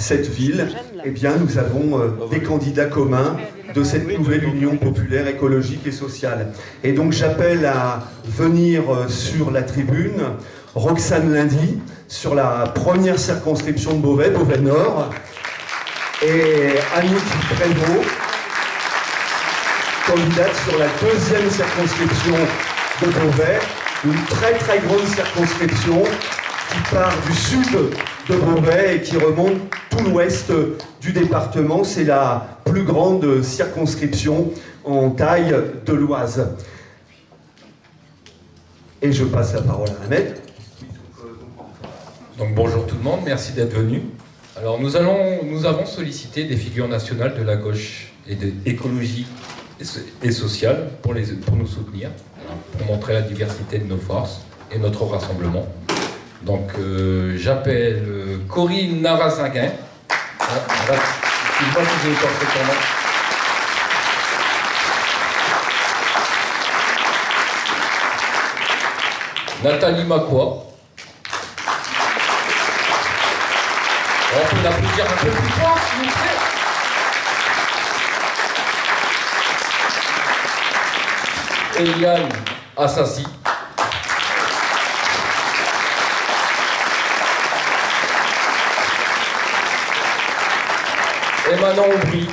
cette ville, eh bien, nous avons des candidats communs de cette nouvelle Union populaire écologique et sociale. Et donc j'appelle à venir sur la tribune Roxane Lundy, sur la première circonscription de Beauvais, Beauvais-Nord, et Annick Prévost, candidate sur la deuxième circonscription de Beauvais, une très très grande circonscription qui part du sud de Beauvais et qui remonte tout l'ouest du département. C'est la plus grande circonscription en taille de l'Oise. Et je passe la parole à Ahmed. Donc bonjour tout le monde, merci d'être venu. Alors nous avons sollicité des figures nationales de la gauche et de l'écologie et sociale pour nous soutenir, pour montrer la diversité de nos forces et notre rassemblement. Donc j'appelle Corinne Narazinguin. Nathalie Macquois. On peut l'applaudir un peu plus fort, s'il vous plaît. Eliane Assassi. Et Manon Aubry.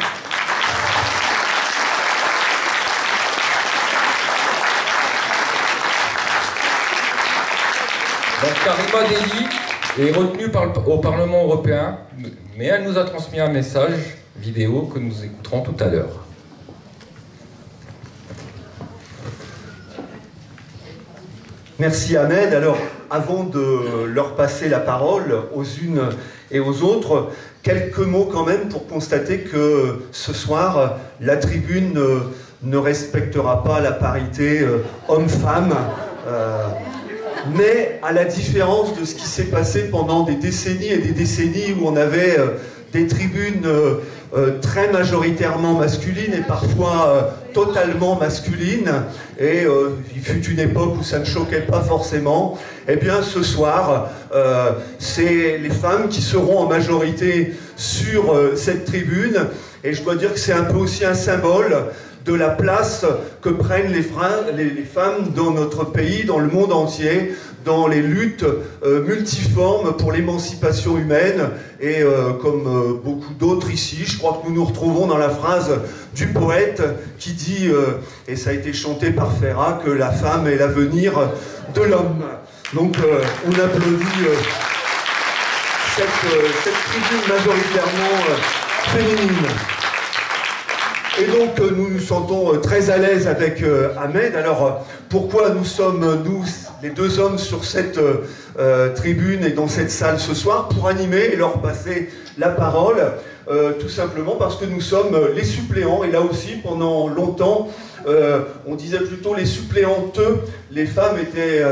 Donc Karima Deli est retenue au Parlement européen, mais elle nous a transmis un message vidéo que nous écouterons tout à l'heure. Merci Ahmed. Alors, avant de leur passer la parole aux unes et aux autres, quelques mots quand même pour constater que ce soir, la tribune ne respectera pas la parité homme-femme. Mais à la différence de ce qui s'est passé pendant des décennies et des décennies où on avait des tribunes très majoritairement masculines et parfois totalement masculines, et il fut une époque où ça ne choquait pas forcément, eh bien ce soir, c'est les femmes qui seront en majorité sur cette tribune, et je dois dire que c'est un peu aussi un symbole de la place que prennent les femmes dans notre pays, dans le monde entier, dans les luttes multiformes pour l'émancipation humaine. Et comme beaucoup d'autres ici, je crois que nous nous retrouvons dans la phrase du poète qui dit, et ça a été chanté par Ferrat, que la femme est l'avenir de l'homme. Donc on applaudit cette tribune majoritairement féminine. Et donc nous nous sentons très à l'aise avec Ahmed. Alors pourquoi nous sommes, nous, les deux hommes, sur cette tribune et dans cette salle ce soir? Pour animer et leur passer la parole, tout simplement parce que nous sommes les suppléants. Et là aussi, pendant longtemps, on disait plutôt les suppléantes. Les femmes étaient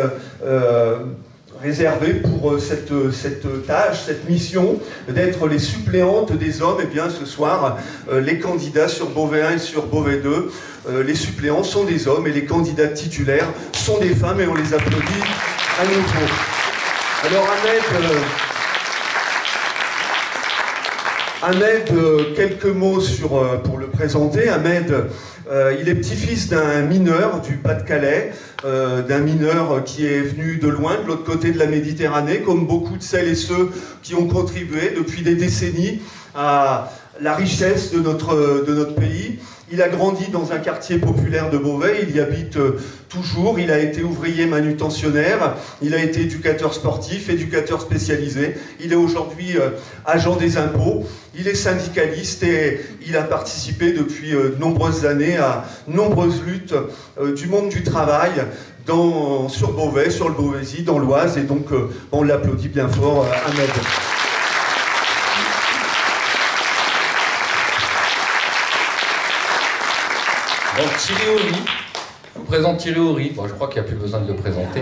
réservées pour cette tâche, cette mission d'être les suppléantes des hommes. Et bien ce soir, les candidats sur Beauvais 1 et sur Beauvais 2, les suppléants sont des hommes et les candidats titulaires sont des femmes, et on les applaudit à nouveau. Alors Ahmed, quelques mots pour le présenter. Ahmed, il est petit-fils d'un mineur du Pas-de-Calais, d'un mineur qui est venu de loin, de l'autre côté de la Méditerranée, comme beaucoup de celles et ceux qui ont contribué depuis des décennies à la richesse de notre pays. Il a grandi dans un quartier populaire de Beauvais, il y habite toujours, il a été ouvrier manutentionnaire, il a été éducateur sportif, éducateur spécialisé, il est aujourd'hui agent des impôts, il est syndicaliste et il a participé depuis de nombreuses années à nombreuses luttes du monde du travail sur Beauvais, sur le Beauvaisis, dans l'Oise, et donc on l'applaudit bien fort, Ahmed. Donc Thierry Horry, je vous présente Thierry Horry. Bon, je crois qu'il n'y a plus besoin de le présenter.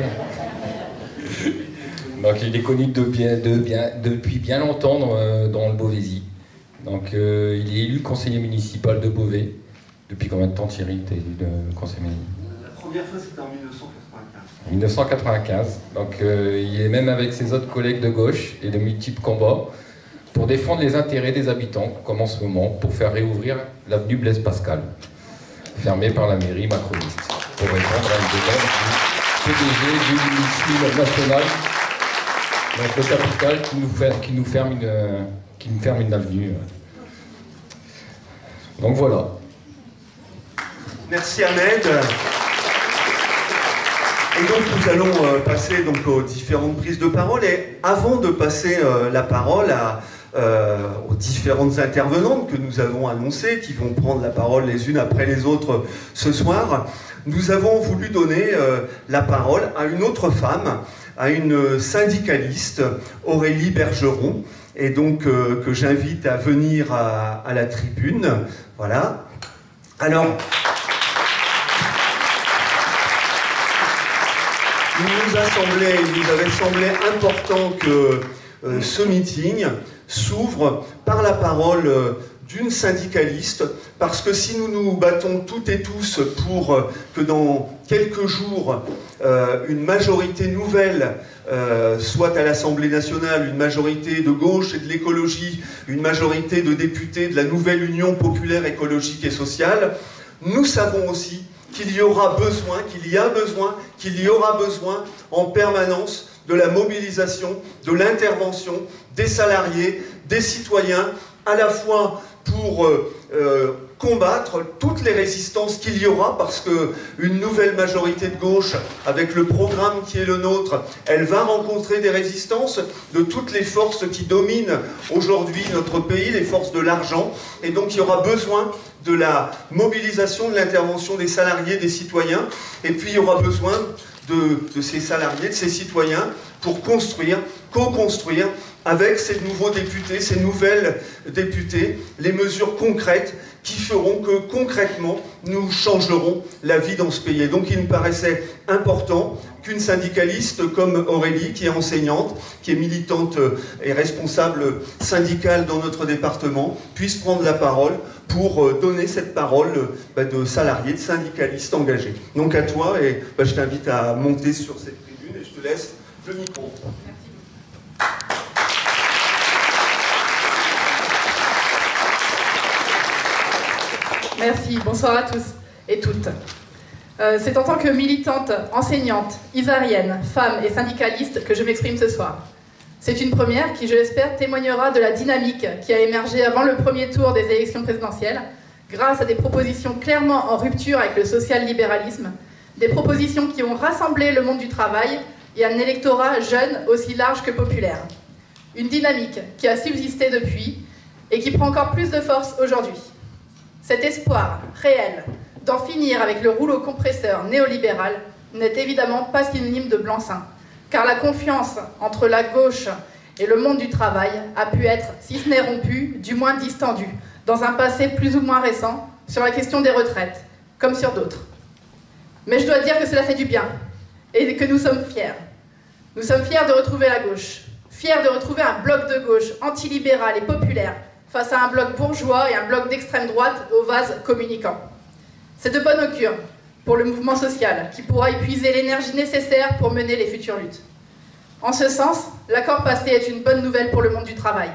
Donc il est connu depuis bien longtemps dans le Beauvaisis. Donc il est élu conseiller municipal de Beauvais. Depuis combien de temps, Thierry, tu es élu conseiller municipal? La première fois c'était en 1995. 1995. Donc il est même avec ses autres collègues de gauche et de multiples combats. pour défendre les intérêts des habitants, comme en ce moment, pour faire réouvrir l'avenue Blaise Pascal, fermée par la mairie macroniste, pour répondre à une demande du PDG du ministère national, donc le capital, qui nous ferme une avenue. Donc voilà. Merci Ahmed. Et donc nous allons passer donc aux différentes prises de parole. Et avant de passer la parole aux différentes intervenantes que nous avons annoncées, qui vont prendre la parole les unes après les autres ce soir, nous avons voulu donner la parole à une autre femme, à une syndicaliste, Aurélie Bergeron, et donc que j'invite à venir à la tribune. Voilà. Alors, il nous avait semblé important que ce meeting s'ouvre par la parole d'une syndicaliste, parce que si nous nous battons toutes et tous pour que dans quelques jours une majorité nouvelle soit à l'Assemblée nationale, une majorité de gauche et de l'écologie, une majorité de députés de la nouvelle Union populaire écologique et sociale, nous savons aussi qu'il y aura besoin, qu'il y aura besoin en permanence de la mobilisation, de l'intervention des salariés, des citoyens, à la fois pour combattre toutes les résistances qu'il y aura, parce qu'une nouvelle majorité de gauche, avec le programme qui est le nôtre, elle va rencontrer des résistances de toutes les forces qui dominent aujourd'hui notre pays, les forces de l'argent, et donc il y aura besoin de la mobilisation, de l'intervention des salariés, des citoyens, et puis il y aura besoin de ces salariés, de ces citoyens, pour construire, co-construire avec ces nouveaux députés, ces nouvelles députées, les mesures concrètes qui feront que concrètement nous changerons la vie dans ce pays. Et donc il me paraissait important qu'une syndicaliste comme Aurélie, qui est enseignante, qui est militante et responsable syndicale dans notre département, puisse prendre la parole pour donner cette parole de salariés, de syndicalistes engagés. Donc à toi, et je t'invite à monter sur cette tribune et je te laisse le micro. Merci, bonsoir à tous et toutes. C'est en tant que militante, enseignante, isarienne, femme et syndicaliste que je m'exprime ce soir. C'est une première qui, je l'espère, témoignera de la dynamique qui a émergé avant le premier tour des élections présidentielles, grâce à des propositions clairement en rupture avec le social-libéralisme, des propositions qui ont rassemblé le monde du travail et un électorat jeune aussi large que populaire. Une dynamique qui a subsisté depuis et qui prend encore plus de force aujourd'hui. Cet espoir réel d'en finir avec le rouleau compresseur néolibéral n'est évidemment pas synonyme de blanc-seing, car la confiance entre la gauche et le monde du travail a pu être, si ce n'est rompue, du moins distendue, dans un passé plus ou moins récent, sur la question des retraites, comme sur d'autres. Mais je dois dire que cela fait du bien, et que nous sommes fiers. Nous sommes fiers de retrouver la gauche, fiers de retrouver un bloc de gauche antilibéral et populaire, face à un bloc bourgeois et un bloc d'extrême droite au vase communicant. C'est de bon augure pour le mouvement social, qui pourra épuiser l'énergie nécessaire pour mener les futures luttes. En ce sens, l'accord passé est une bonne nouvelle pour le monde du travail.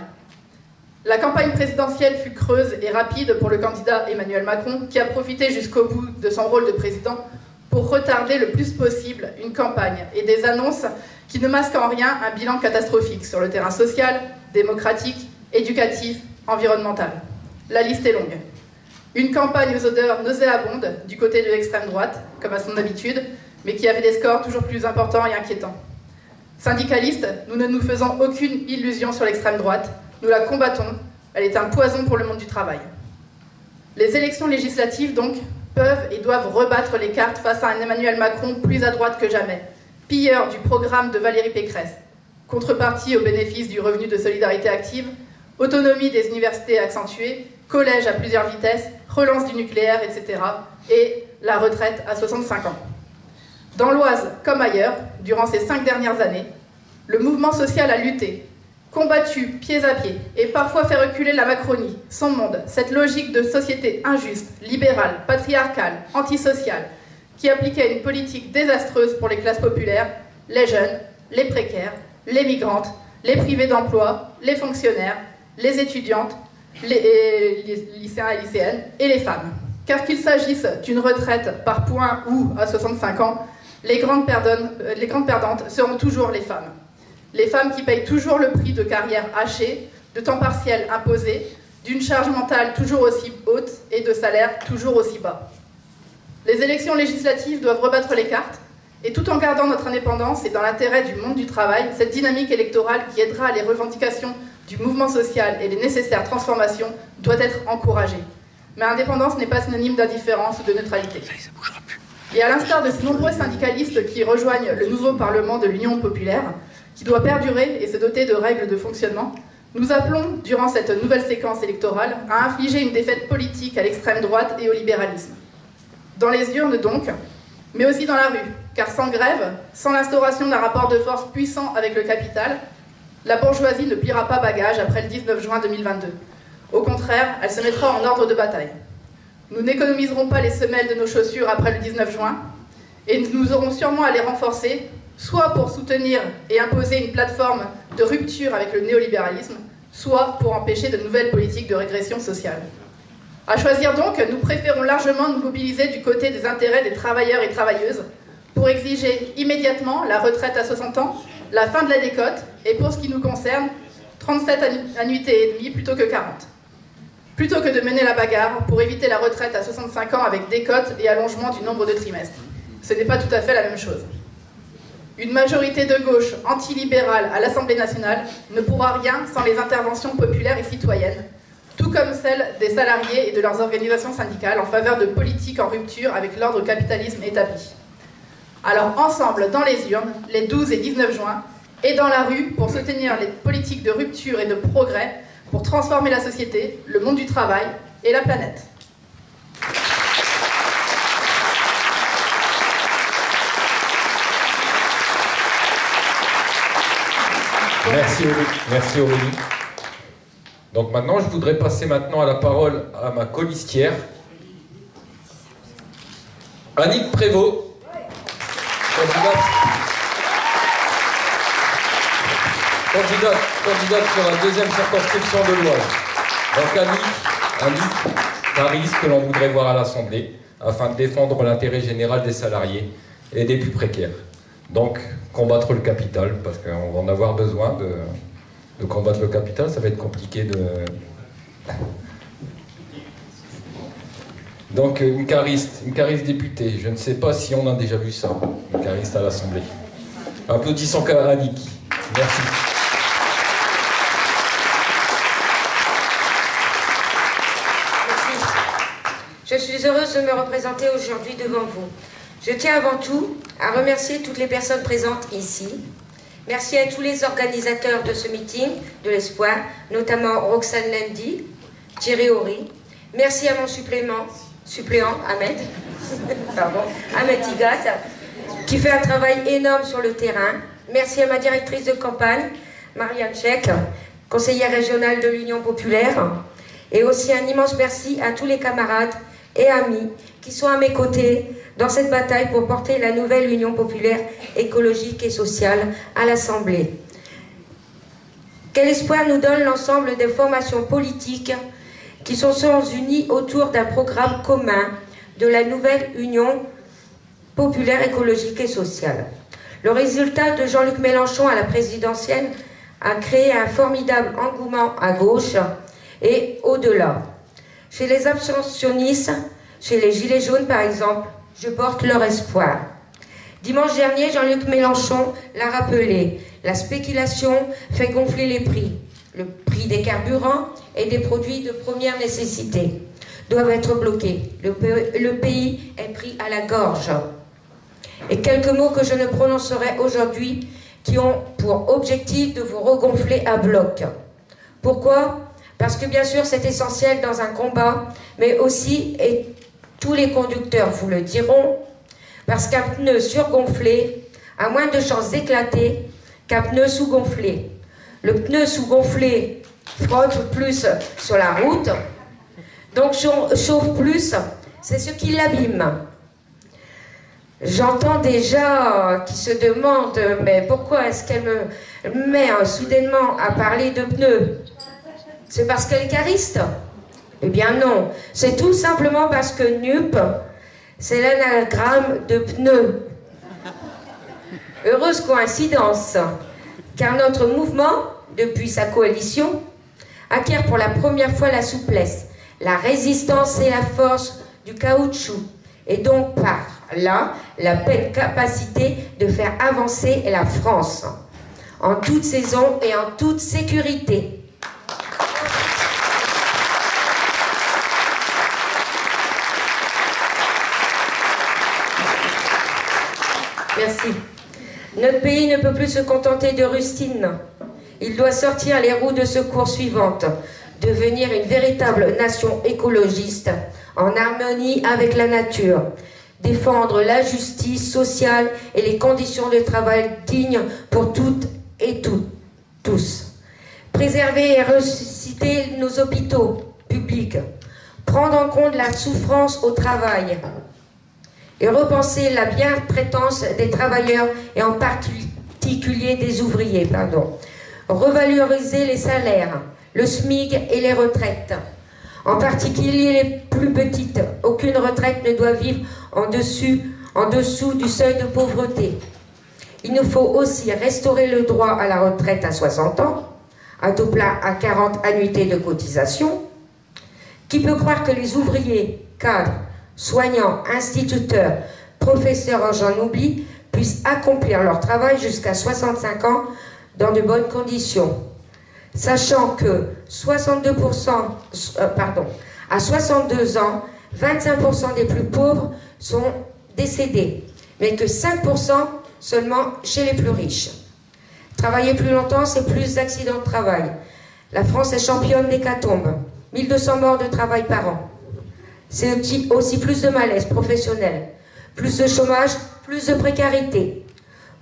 La campagne présidentielle fut creuse et rapide pour le candidat Emmanuel Macron, qui a profité jusqu'au bout de son rôle de président pour retarder le plus possible une campagne et des annonces qui ne masquent en rien un bilan catastrophique sur le terrain social, démocratique, éducatif, environnemental. La liste est longue. Une campagne aux odeurs nauséabondes du côté de l'extrême droite, comme à son habitude, mais qui avait des scores toujours plus importants et inquiétants. Syndicalistes, nous ne nous faisons aucune illusion sur l'extrême droite, nous la combattons, elle est un poison pour le monde du travail. Les élections législatives, donc, peuvent et doivent rebattre les cartes face à un Emmanuel Macron plus à droite que jamais, pilleur du programme de Valérie Pécresse, contrepartie au bénéfice du revenu de solidarité active, autonomie des universités accentuée, collège à plusieurs vitesses, relance du nucléaire, etc. et la retraite à 65 ans. Dans l'Oise, comme ailleurs, durant ces 5 dernières années, le mouvement social a lutté, combattu pieds à pied et parfois fait reculer la Macronie, son monde, cette logique de société injuste, libérale, patriarcale, antisociale, qui appliquait une politique désastreuse pour les classes populaires, les jeunes, les précaires, les migrantes, les privés d'emploi, les fonctionnaires les étudiantes, les lycéens et lycéennes, et les femmes. Car qu'il s'agisse d'une retraite par points ou à 65 ans, les grandes perdantes seront toujours les femmes. Les femmes qui payent toujours le prix de carrières hachées, de temps partiel imposés, d'une charge mentale toujours aussi haute et de salaires toujours aussi bas. Les élections législatives doivent rebattre les cartes, et tout en gardant notre indépendance et dans l'intérêt du monde du travail, cette dynamique électorale qui aidera les revendications du mouvement social et les nécessaires transformations doit être encouragée. Mais indépendance n'est pas synonyme d'indifférence ou de neutralité. Et à l'instar de ces nombreux syndicalistes qui rejoignent le nouveau Parlement de l'Union populaire, qui doit perdurer et se doter de règles de fonctionnement, nous appelons, durant cette nouvelle séquence électorale, à infliger une défaite politique à l'extrême droite et au libéralisme. Dans les urnes donc, mais aussi dans la rue, car sans grève, sans l'instauration d'un rapport de force puissant avec le capital, la bourgeoisie ne pliera pas bagage après le 19 juin 2022. Au contraire, elle se mettra en ordre de bataille. Nous n'économiserons pas les semelles de nos chaussures après le 19 juin, et nous aurons sûrement à les renforcer, soit pour soutenir et imposer une plateforme de rupture avec le néolibéralisme, soit pour empêcher de nouvelles politiques de régression sociale. À choisir donc, nous préférons largement nous mobiliser du côté des intérêts des travailleurs et travailleuses pour exiger immédiatement la retraite à 60 ans, la fin de la décote et pour ce qui nous concerne, 37 annuités et demie plutôt que 40. Plutôt que de mener la bagarre pour éviter la retraite à 65 ans avec décote et allongement du nombre de trimestres. Ce n'est pas tout à fait la même chose. Une majorité de gauche antilibérale à l'Assemblée nationale ne pourra rien sans les interventions populaires et citoyennes, tout comme celles des salariés et de leurs organisations syndicales en faveur de politiques en rupture avec l'ordre capitalisme établi. Alors ensemble, dans les urnes, les 12 et 19 juin, et dans la rue pour soutenir les politiques de rupture et de progrès, pour transformer la société, le monde du travail et la planète. Merci Aurélie. Donc maintenant, je voudrais passer maintenant la parole à ma colistière, Annick Prévost, candidate sur la deuxième circonscription de l'Oise. Donc Annick, cariste que l'on voudrait voir à l'Assemblée, afin de défendre l'intérêt général des salariés et des plus précaires. Donc, combattre le capital, parce qu'on va en avoir besoin de combattre le capital, ça va être compliqué de... Donc, une cariste députée, je ne sais pas si on a déjà vu ça, une cariste à l'Assemblée. Applaudissons Annick. Merci. Je suis heureuse de me représenter aujourd'hui devant vous. Je tiens avant tout à remercier toutes les personnes présentes ici. Merci à tous les organisateurs de ce meeting de l'espoir, notamment Roxane Lendy, Thierry Horry. Merci à mon suppléant Ahmed, Ahmed Igat, qui fait un travail énorme sur le terrain. Merci à ma directrice de campagne, Marianne Tchek, conseillère régionale de l'Union populaire. Et aussi un immense merci à tous les camarades et amis qui sont à mes côtés dans cette bataille pour porter la nouvelle Union populaire écologique et sociale à l'Assemblée. Quel espoir nous donne l'ensemble des formations politiques qui sont unies autour d'un programme commun de la nouvelle Union populaire écologique et sociale. Le résultat de Jean-Luc Mélenchon à la présidentielle a créé un formidable engouement à gauche et au-delà. Chez les abstentionnistes, chez les Gilets jaunes par exemple, je porte leur espoir. Dimanche dernier, Jean-Luc Mélenchon l'a rappelé, la spéculation fait gonfler les prix. Le prix des carburants et des produits de première nécessité doivent être bloqués. Le pays est pris à la gorge. Et quelques mots que je ne prononcerai aujourd'hui qui ont pour objectif de vous regonfler à bloc. Pourquoi ? Parce que bien sûr c'est essentiel dans un combat, mais aussi, et tous les conducteurs vous le diront, parce qu'un pneu surgonflé a moins de chances d'éclater qu'un pneu sous-gonflé. Le pneu sous-gonflé frotte plus sur la route, donc chauffe plus, c'est ce qui l'abîme. J'entends déjà qui se demandent, mais pourquoi est-ce qu'elle me met soudainement à parler de pneus? C'est parce qu'elle est cariste? Eh bien non, c'est tout simplement parce que NUP, c'est l'anagramme de pneu. Heureuse coïncidence, car notre mouvement, depuis sa coalition, acquiert pour la première fois la souplesse, la résistance et la force du caoutchouc, et donc par là, la pleine capacité de faire avancer la France, en toute saison et en toute sécurité. Merci. Notre pays ne peut plus se contenter de rustines. Il doit sortir les roues de secours suivantes, devenir une véritable nation écologiste, en harmonie avec la nature, défendre la justice sociale et les conditions de travail dignes pour toutes et tous, préserver et ressusciter nos hôpitaux publics, prendre en compte la souffrance au travail, et repenser la bientraitance des travailleurs et en particulier des ouvriers, revaloriser les salaires, le SMIC et les retraites, en particulier les plus petites. Aucune retraite ne doit vivre en dessous du seuil de pauvreté. Il nous faut aussi restaurer le droit à la retraite à 60 ans, à taux plein à 40 annuités de cotisation. Qui peut croire que les ouvriers, cadres, soignants, instituteurs, professeurs, j'en oublie, puissent accomplir leur travail jusqu'à 65 ans dans de bonnes conditions, sachant que à 62 ans, 25% des plus pauvres sont décédés, mais que 5% seulement chez les plus riches. Travailler plus longtemps, c'est plus d'accidents de travail. La France est championne d'hécatombes, 1200 morts de travail par an. C'est aussi plus de malaise professionnel, plus de chômage, plus de précarité.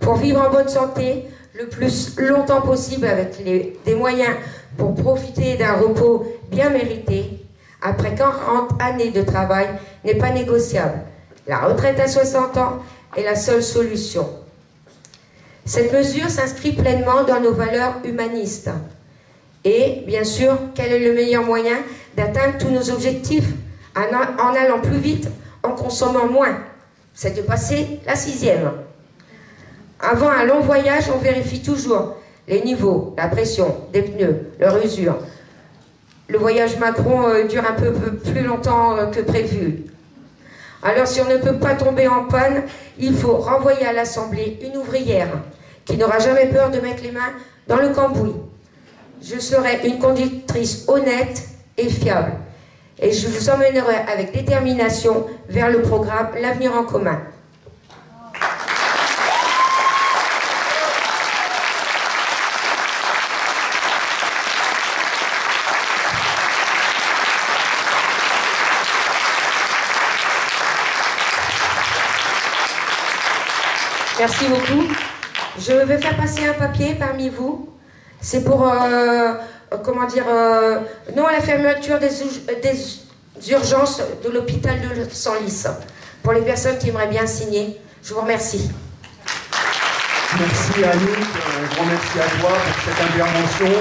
Pour vivre en bonne santé, le plus longtemps possible avec des moyens pour profiter d'un repos bien mérité, après 40 années de travail, n'est pas négociable. La retraite à 60 ans est la seule solution. Cette mesure s'inscrit pleinement dans nos valeurs humanistes. Et, bien sûr, quel est le meilleur moyen d'atteindre tous nos objectifs en allant plus vite, en consommant moins? C'est de passer la 6e. Avant un long voyage, on vérifie toujours les niveaux, la pression des pneus, leur usure. Le voyage Macron dure un peu plus longtemps que prévu. Alors si on ne peut pas tomber en panne, il faut renvoyer à l'Assemblée une ouvrière qui n'aura jamais peur de mettre les mains dans le cambouis. Je serai une conductrice honnête et fiable. Et je vous emmènerai avec détermination vers le programme L'Avenir en commun. Merci beaucoup. Je vais faire passer un papier parmi vous. C'est pour, non à la fermeture des urgences de l'hôpital de Senlis. Pour les personnes qui aimeraient bien signer, je vous remercie. Merci Annick, un grand merci à toi pour cette intervention.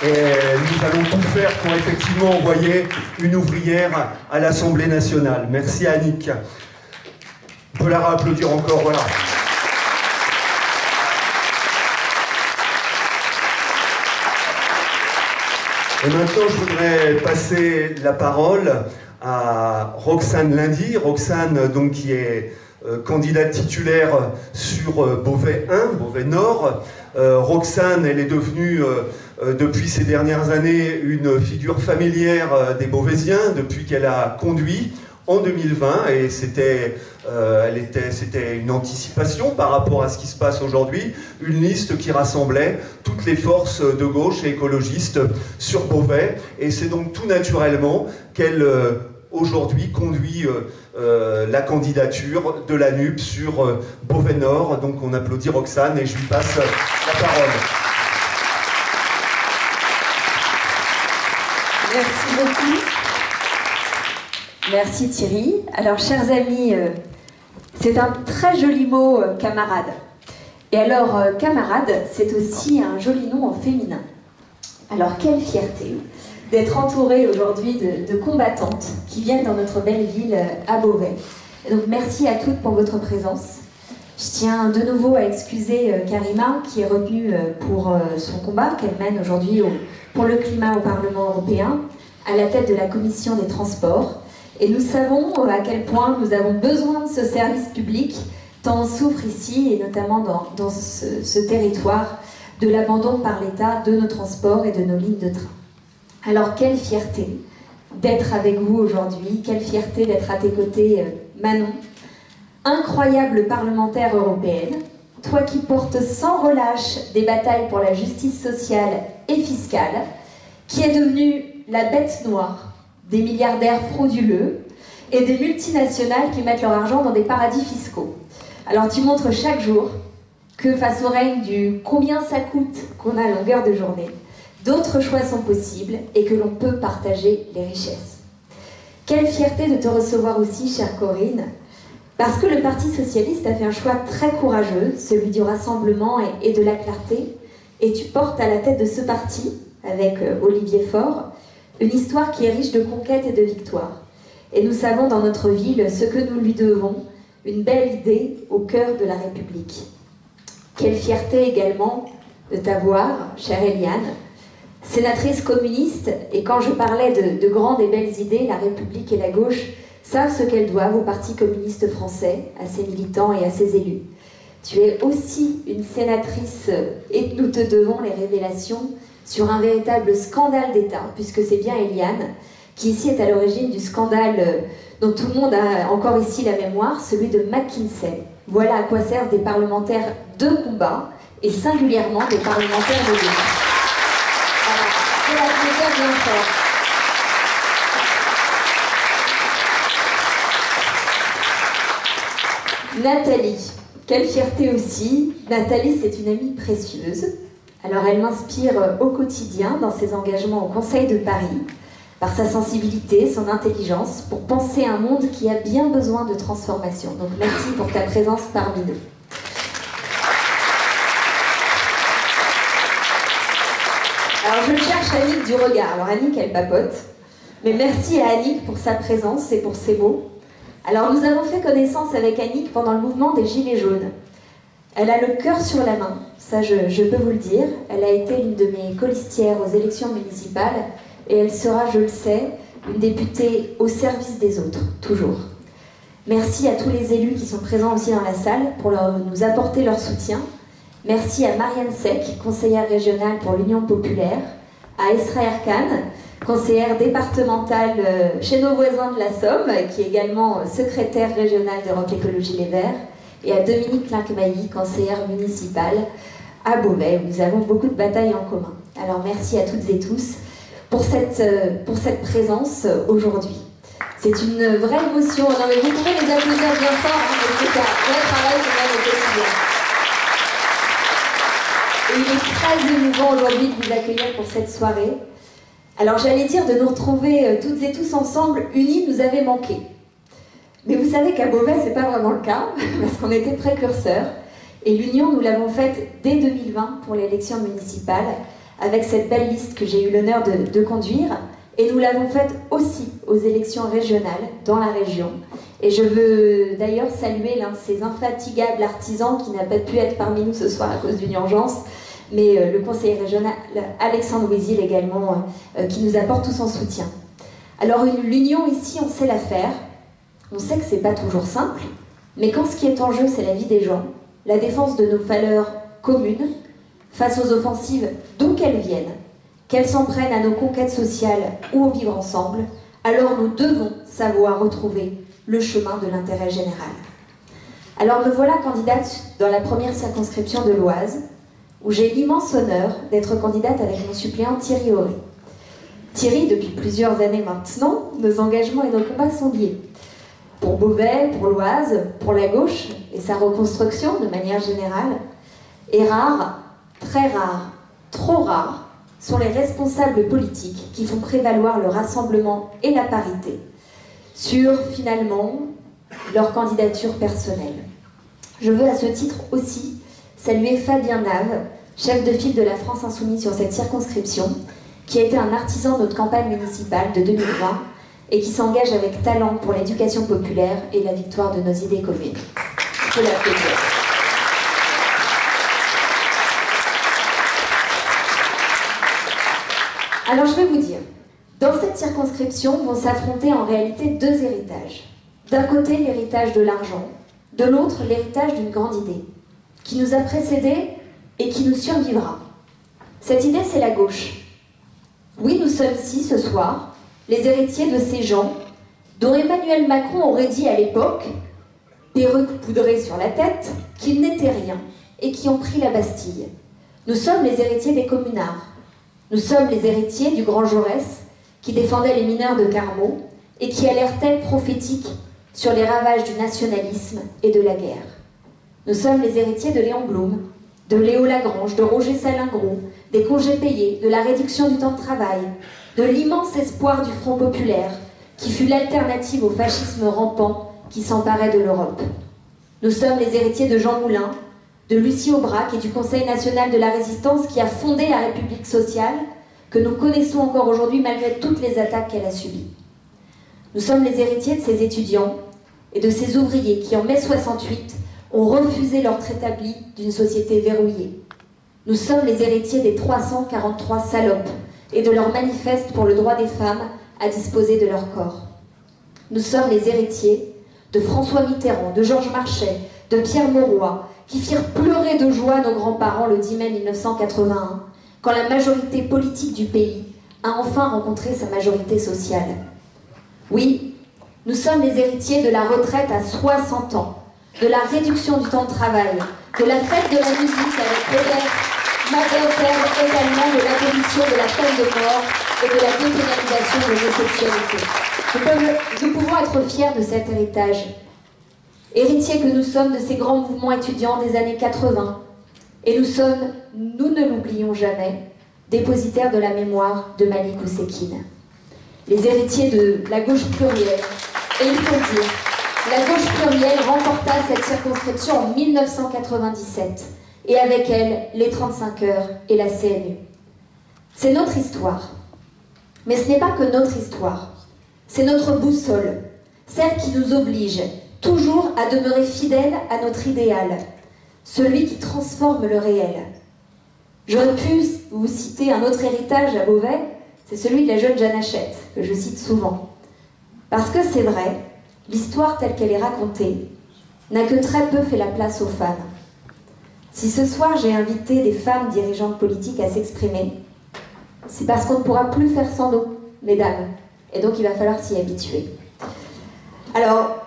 Et nous allons tout faire pour effectivement envoyer une ouvrière à l'Assemblée nationale. Merci Annick. On peut la réapplaudir encore, voilà. Et maintenant, je voudrais passer la parole à Roxane Lindy. Roxane, donc, qui est candidate titulaire sur Beauvais 1, Beauvais Nord. Roxane, elle est devenue, depuis ces dernières années, une figure familière des Beauvaisiens, depuis qu'elle a conduit en 2020, et c'était une anticipation par rapport à ce qui se passe aujourd'hui, une liste qui rassemblait toutes les forces de gauche et écologistes sur Beauvais, et c'est donc tout naturellement qu'elle aujourd'hui conduit la candidature de la NUP sur Beauvais Nord. Donc on applaudit Roxane et je lui passe la parole. Merci beaucoup. Merci Thierry. Alors, chers amis, c'est un très joli mot, camarade. Et alors, camarade, c'est aussi un joli nom en féminin. Alors, quelle fierté d'être entourée aujourd'hui de combattantes qui viennent dans notre belle ville à Beauvais. Et donc merci à toutes pour votre présence. Je tiens de nouveau à excuser Karima qui est retenue pour son combat qu'elle mène aujourd'hui pour le climat au Parlement européen, à la tête de la Commission des Transports. Et nous savons à quel point nous avons besoin de ce service public, tant on souffre ici, et notamment dans ce territoire, de l'abandon par l'État de nos transports et de nos lignes de train. Alors quelle fierté d'être avec vous aujourd'hui, quelle fierté d'être à tes côtés, Manon, incroyable parlementaire européenne, toi qui portes sans relâche des batailles pour la justice sociale et fiscale, qui est devenue la bête noire des milliardaires frauduleux et des multinationales qui mettent leur argent dans des paradis fiscaux. Alors tu montres chaque jour que face au règne du combien ça coûte qu'on a à longueur de journée, d'autres choix sont possibles et que l'on peut partager les richesses. Quelle fierté de te recevoir aussi, chère Corinne, parce que le Parti Socialiste a fait un choix très courageux, celui du rassemblement et de la clarté, et tu portes à la tête de ce parti, avec Olivier Faure, une histoire qui est riche de conquêtes et de victoires. Et nous savons dans notre ville ce que nous lui devons, une belle idée au cœur de la République. Quelle fierté également de t'avoir, chère Eliane, sénatrice communiste, et quand je parlais de grandes et belles idées, la République et la gauche savent ce qu'elles doivent au Parti communiste français, à ses militants et à ses élus. Tu es aussi une sénatrice et nous te devons les révélations sur un véritable scandale d'État, puisque c'est bien Eliane qui ici est à l'origine du scandale dont tout le monde a encore ici la mémoire, celui de McKinsey. Voilà à quoi servent des parlementaires de combat, et singulièrement des parlementaires de gauche. Voilà, c'est la plaisir bien fort. Nathalie, quelle fierté aussi. Nathalie, c'est une amie précieuse. Alors elle m'inspire au quotidien dans ses engagements au Conseil de Paris, par sa sensibilité, son intelligence, pour penser un monde qui a bien besoin de transformation. Donc merci pour ta présence parmi nous. Alors je cherche Annick du regard. Alors Annick, elle papote. Mais merci à Annick pour sa présence et pour ses mots. Alors nous avons fait connaissance avec Annick pendant le mouvement des Gilets jaunes. Elle a le cœur sur la main, ça je peux vous le dire. Elle a été l'une de mes colistières aux élections municipales et elle sera, je le sais, une députée au service des autres, toujours. Merci à tous les élus qui sont présents aussi dans la salle pour nous apporter leur soutien. Merci à Marianne Sec, conseillère régionale pour l'Union populaire, à Esra Erkan, conseillère départementale chez nos voisins de la Somme, qui est également secrétaire régionale d'Europe Écologie Les Verts, et à Dominique Lincmailly, conseillère municipale à Beauvais, où nous avons beaucoup de batailles en commun. Alors merci à toutes et tous pour cette présence aujourd'hui. C'est une vraie émotion. Non, mais vous pouvez les applaudir bien fort, hein, parce que c'est un vrai travail qu'on a au quotidien. Et il est très émouvant aujourd'hui de vous accueillir pour cette soirée. Alors j'allais dire de nous retrouver toutes et tous ensemble, unis, nous avait manqué. Mais vous savez qu'à Beauvais, c'est pas vraiment le cas, parce qu'on était précurseurs. Et l'union, nous l'avons faite dès 2020 pour l'élection municipale, avec cette belle liste que j'ai eu l'honneur de conduire. Et nous l'avons faite aussi aux élections régionales, dans la région. Et je veux d'ailleurs saluer l'un de ces infatigables artisans qui n'a pas pu être parmi nous ce soir à cause d'une urgence, mais le conseiller régional Alexandre Ouizil également, qui nous apporte tout son soutien. Alors l'union ici, on sait la faire. On sait que c'est pas toujours simple, mais quand ce qui est en jeu, c'est la vie des gens, la défense de nos valeurs communes, face aux offensives d'où qu'elles viennent, qu'elles s'en prennent à nos conquêtes sociales ou au vivre ensemble, alors nous devons savoir retrouver le chemin de l'intérêt général. Alors me voilà candidate dans la première circonscription de l'Oise, où j'ai l'immense honneur d'être candidate avec mon suppléant Thierry Auré. Thierry, depuis plusieurs années maintenant, nos engagements et nos combats sont liés. Pour Beauvais, pour l'Oise, pour la gauche et sa reconstruction de manière générale. Et rares, très rares, trop rares, sont les responsables politiques qui font prévaloir le rassemblement et la parité sur, finalement, leur candidature personnelle. Je veux à ce titre aussi saluer Fabien Nave, chef de file de la France Insoumise sur cette circonscription, qui a été un artisan de notre campagne municipale de 2020 et qui s'engage avec talent pour l'éducation populaire et la victoire de nos idées communes. Je peux l'applaudir. Alors je vais vous dire, dans cette circonscription vont s'affronter en réalité deux héritages. D'un côté l'héritage de l'argent, de l'autre l'héritage d'une grande idée, qui nous a précédés et qui nous survivra. Cette idée, c'est la gauche. Oui, nous sommes ici ce soir, les héritiers de ces gens dont Emmanuel Macron aurait dit à l'époque, perruque poudrée sur la tête, qu'ils n'étaient rien et qui ont pris la Bastille. Nous sommes les héritiers des communards. Nous sommes les héritiers du grand Jaurès qui défendait les mineurs de Carmaux et qui alertait prophétique sur les ravages du nationalisme et de la guerre. Nous sommes les héritiers de Léon Blum, de Léo Lagrange, de Roger Salingro, des congés payés, de la réduction du temps de travail, de l'immense espoir du Front populaire, qui fut l'alternative au fascisme rampant qui s'emparait de l'Europe. Nous sommes les héritiers de Jean Moulin, de Lucie Aubrac et du Conseil national de la résistance qui a fondé la République sociale, que nous connaissons encore aujourd'hui malgré toutes les attaques qu'elle a subies. Nous sommes les héritiers de ces étudiants et de ces ouvriers qui, en mai 68, ont refusé l'ordre établi d'une société verrouillée. Nous sommes les héritiers des 343 salopes et de leur manifeste pour le droit des femmes à disposer de leur corps. Nous sommes les héritiers de François Mitterrand, de Georges Marchais, de Pierre Mauroy, qui firent pleurer de joie nos grands-parents le 10 mai 1981, quand la majorité politique du pays a enfin rencontré sa majorité sociale. Oui, nous sommes les héritiers de la retraite à 60 ans, de la réduction du temps de travail, de la fête de la musique avec Robert Badinter, également de l'abolition de la peine de mort et de la dépénalisation de l'homosexualité. Nous pouvons être fiers de cet héritage. Héritiers que nous sommes de ces grands mouvements étudiants des années 80. Et nous sommes, nous ne l'oublions jamais, dépositaires de la mémoire de Malik Oussekine. Les héritiers de la gauche plurielle. Et il faut le dire, la gauche plurielle remporta cette circonscription en 1997. Et avec elle, les 35 heures et la CNU. C'est notre histoire. Mais ce n'est pas que notre histoire. C'est notre boussole, celle qui nous oblige toujours à demeurer fidèles à notre idéal, celui qui transforme le réel. J'aurais pu vous citer un autre héritage à Beauvais, c'est celui de la jeune Jeanne Hachette, que je cite souvent. Parce que c'est vrai, l'histoire telle qu'elle est racontée n'a que très peu fait la place aux femmes. Si ce soir j'ai invité des femmes dirigeantes politiques à s'exprimer, c'est parce qu'on ne pourra plus faire sans nous, mesdames, et donc il va falloir s'y habituer. Alors,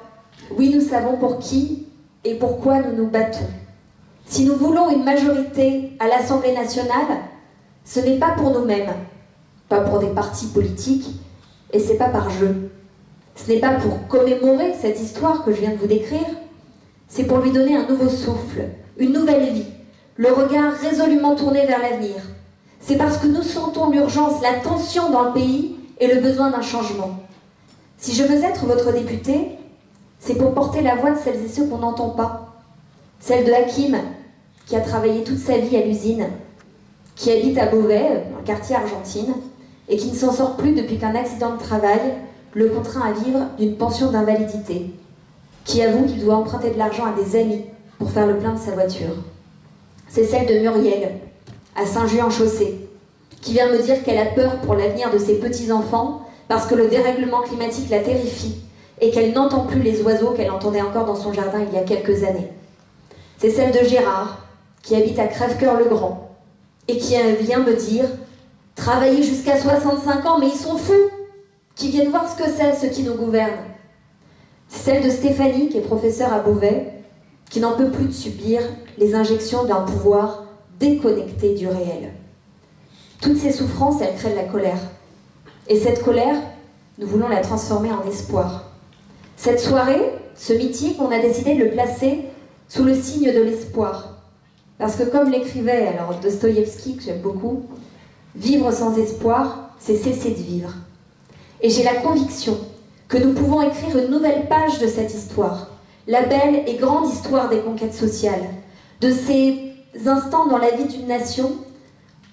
oui, nous savons pour qui et pourquoi nous nous battons. Si nous voulons une majorité à l'Assemblée nationale, ce n'est pas pour nous-mêmes, pas pour des partis politiques, et c'est pas par jeu. Ce n'est pas pour commémorer cette histoire que je viens de vous décrire, c'est pour lui donner un nouveau souffle, une nouvelle vie, le regard résolument tourné vers l'avenir. C'est parce que nous sentons l'urgence, la tension dans le pays et le besoin d'un changement. Si je veux être votre député, c'est pour porter la voix de celles et ceux qu'on n'entend pas. Celle de Hakim, qui a travaillé toute sa vie à l'usine, qui habite à Beauvais, dans le quartier Argentine, et qui ne s'en sort plus depuis qu'un accident de travail le contraint à vivre d'une pension d'invalidité, qui avoue qu'il doit emprunter de l'argent à des amis pour faire le plein de sa voiture. C'est celle de Muriel, à Saint-Just-en-Chaussée, qui vient me dire qu'elle a peur pour l'avenir de ses petits-enfants parce que le dérèglement climatique la terrifie et qu'elle n'entend plus les oiseaux qu'elle entendait encore dans son jardin il y a quelques années. C'est celle de Gérard, qui habite à Crèvecoeur-le-Grand et qui vient me dire « Travailler jusqu'à 65 ans, mais ils sont fous !» qui viennent voir ce que c'est, ceux qui nous gouvernent. C'est celle de Stéphanie, qui est professeure à Beauvais, qui n'en peut plus de subir les injections d'un pouvoir déconnecté du réel. Toutes ces souffrances, elles créent de la colère. Et cette colère, nous voulons la transformer en espoir. Cette soirée, ce meeting, on a décidé de le placer sous le signe de l'espoir. Parce que comme l'écrivait alors Dostoïevski, que j'aime beaucoup, vivre sans espoir, c'est cesser de vivre. Et j'ai la conviction que nous pouvons écrire une nouvelle page de cette histoire, la belle et grande histoire des conquêtes sociales, de ces instants dans la vie d'une nation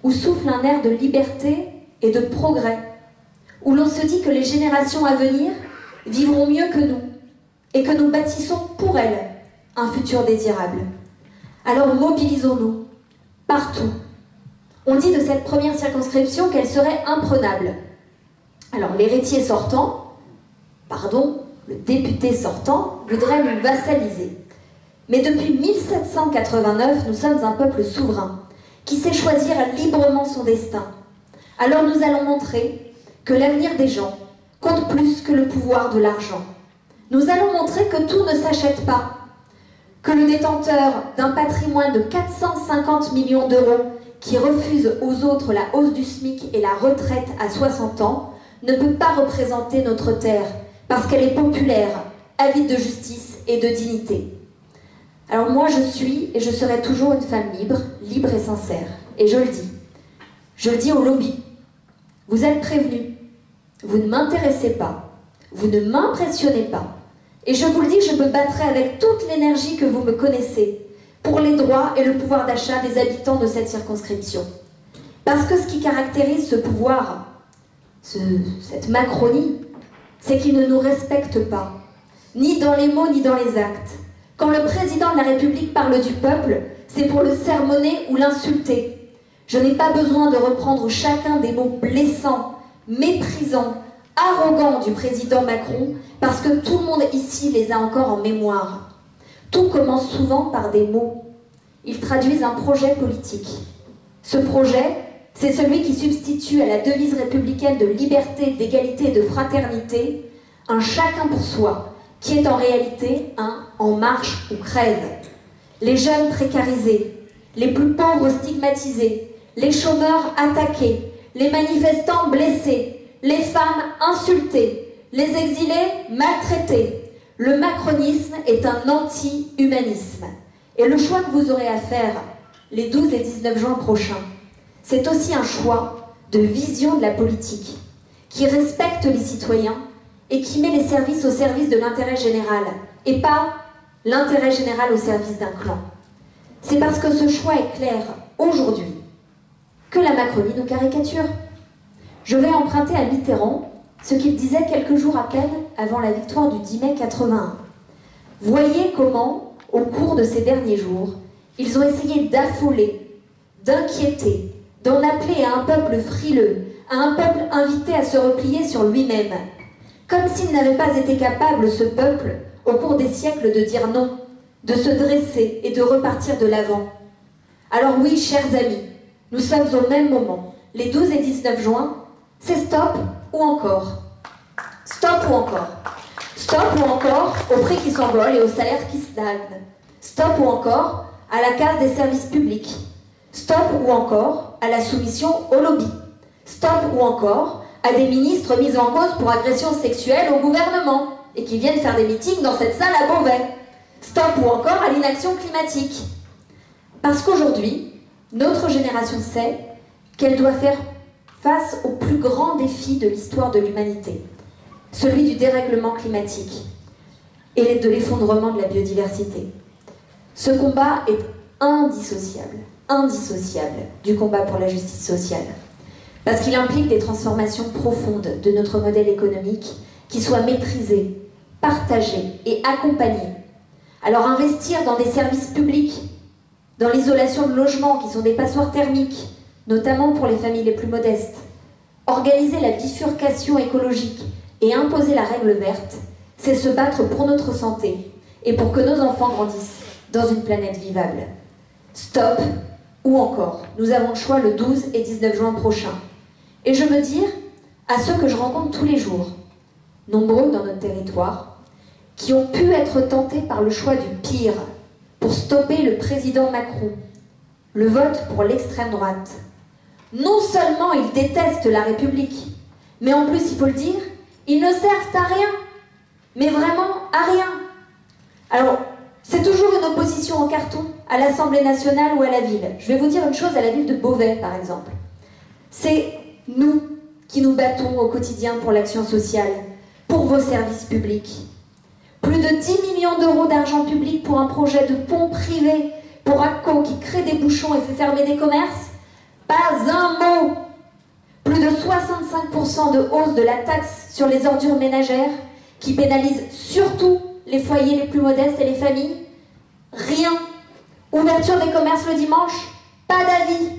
où souffle un air de liberté et de progrès, où l'on se dit que les générations à venir vivront mieux que nous et que nous bâtissons pour elles un futur désirable. Alors mobilisons-nous partout. On dit de cette première circonscription qu'elle serait imprenable. Alors l'héritier sortant, le député sortant, voudrait nous vassaliser. Mais depuis 1789, nous sommes un peuple souverain qui sait choisir librement son destin. Alors nous allons montrer que l'avenir des gens compte plus que le pouvoir de l'argent. Nous allons montrer que tout ne s'achète pas, que le détenteur d'un patrimoine de 450 millions d'euros qui refuse aux autres la hausse du SMIC et la retraite à 60 ans ne peut pas représenter notre terre parce qu'elle est populaire, avide de justice et de dignité. Alors moi je suis et je serai toujours une femme libre, libre et sincère. Et je le dis au lobby, vous êtes prévenus, vous ne m'intéressez pas, vous ne m'impressionnez pas. Et je vous le dis, je me battrai avec toute l'énergie que vous me connaissez pour les droits et le pouvoir d'achat des habitants de cette circonscription. Parce que ce qui caractérise ce pouvoir, cette Macronie, c'est qu'il ne nous respecte pas, ni dans les mots ni dans les actes. Quand le président de la République parle du peuple, c'est pour le sermonner ou l'insulter. Je n'ai pas besoin de reprendre chacun des mots blessants, méprisants, arrogants du président Macron, parce que tout le monde ici les a encore en mémoire. Tout commence souvent par des mots. Ils traduisent un projet politique. Ce projet, c'est celui qui substitue à la devise républicaine de liberté, d'égalité et de fraternité un chacun pour soi, qui est en réalité un en marche ou crève. Les jeunes précarisés, les plus pauvres stigmatisés, les chômeurs attaqués, les manifestants blessés, les femmes insultées, les exilés maltraités. Le macronisme est un anti-humanisme. Et le choix que vous aurez à faire les 12 et 19 juin prochains, c'est aussi un choix de vision de la politique qui respecte les citoyens et qui met les services au service de l'intérêt général et pas l'intérêt général au service d'un clan. C'est parce que ce choix est clair aujourd'hui que la Macronie nous caricature. Je vais emprunter à Mitterrand ce qu'il disait quelques jours à peine avant la victoire du 10 mai 81. Voyez comment, au cours de ces derniers jours, ils ont essayé d'affoler, d'inquiéter, d'en appeler à un peuple frileux, à un peuple invité à se replier sur lui-même. Comme s'il n'avait pas été capable, ce peuple, au cours des siècles, de dire non, de se dresser et de repartir de l'avant. Alors oui, chers amis, nous sommes au même moment. Les 12 et 19 juin, c'est stop ou encore. Stop ou encore. Stop ou encore au prix qui s'envole et au salaire qui stagne. Stop ou encore à la casse des services publics. Stop ou encore à la soumission au lobby. Stop ou encore à des ministres mis en cause pour agression sexuelle au gouvernement et qui viennent faire des meetings dans cette salle à Beauvais. Stop ou encore à l'inaction climatique. Parce qu'aujourd'hui, notre génération sait qu'elle doit faire face au plus grand défi de l'histoire de l'humanité, celui du dérèglement climatique et de l'effondrement de la biodiversité. Ce combat est indissociable du combat pour la justice sociale, parce qu'il implique des transformations profondes de notre modèle économique qui soient maîtrisées, partagées et accompagnées. Alors investir dans des services publics, dans l'isolation de logements qui sont des passoires thermiques, notamment pour les familles les plus modestes, organiser la bifurcation écologique et imposer la règle verte, c'est se battre pour notre santé et pour que nos enfants grandissent dans une planète vivable. Stop ou encore, nous avons le choix le 12 et 19 juin prochain. Et je veux dire à ceux que je rencontre tous les jours, nombreux dans notre territoire, qui ont pu être tentés par le choix du pire pour stopper le président Macron, le vote pour l'extrême droite. Non seulement ils détestent la République, mais en plus, il faut le dire, ils ne servent à rien, mais vraiment à rien. Alors, c'est toujours une opposition en carton à l'Assemblée nationale ou à la ville. Je vais vous dire une chose à la ville de Beauvais, par exemple. C'est nous qui nous battons au quotidien pour l'action sociale, pour vos services publics. Plus de 10 millions d'euros d'argent public pour un projet de pont privé pour ACCO qui crée des bouchons et fait fermer des commerces. Pas un mot. Plus de de 65% de hausse de la taxe sur les ordures ménagères, qui pénalise surtout les foyers les plus modestes et les familles? Rien. Ouverture des commerces le dimanche? Pas d'avis.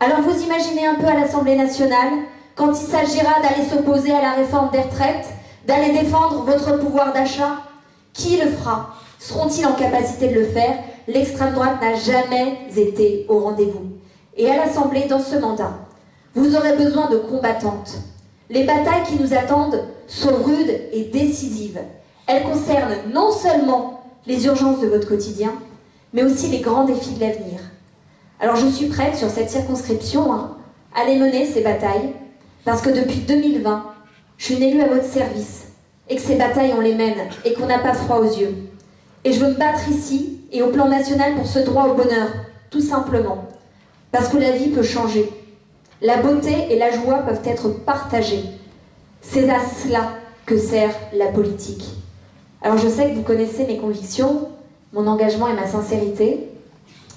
Alors vous imaginez un peu à l'Assemblée nationale, quand il s'agira d'aller s'opposer à la réforme des retraites, d'aller défendre votre pouvoir d'achat? Qui le fera? Seront-ils en capacité de le faire? L'extrême droite n'a jamais été au rendez-vous. Et à l'Assemblée, dans ce mandat, vous aurez besoin de combattantes. Les batailles qui nous attendent sont rudes et décisives. Elles concernent non seulement les urgences de votre quotidien, mais aussi les grands défis de l'avenir. Alors je suis prête sur cette circonscription à les mener, ces batailles, parce que depuis 2020, je suis une élue à votre service, et que ces batailles, on les mène, et qu'on n'a pas froid aux yeux. Et je veux me battre ici, et au plan national, pour ce droit au bonheur, tout simplement. Parce que la vie peut changer. La beauté et la joie peuvent être partagées. C'est à cela que sert la politique. Alors je sais que vous connaissez mes convictions, mon engagement et ma sincérité.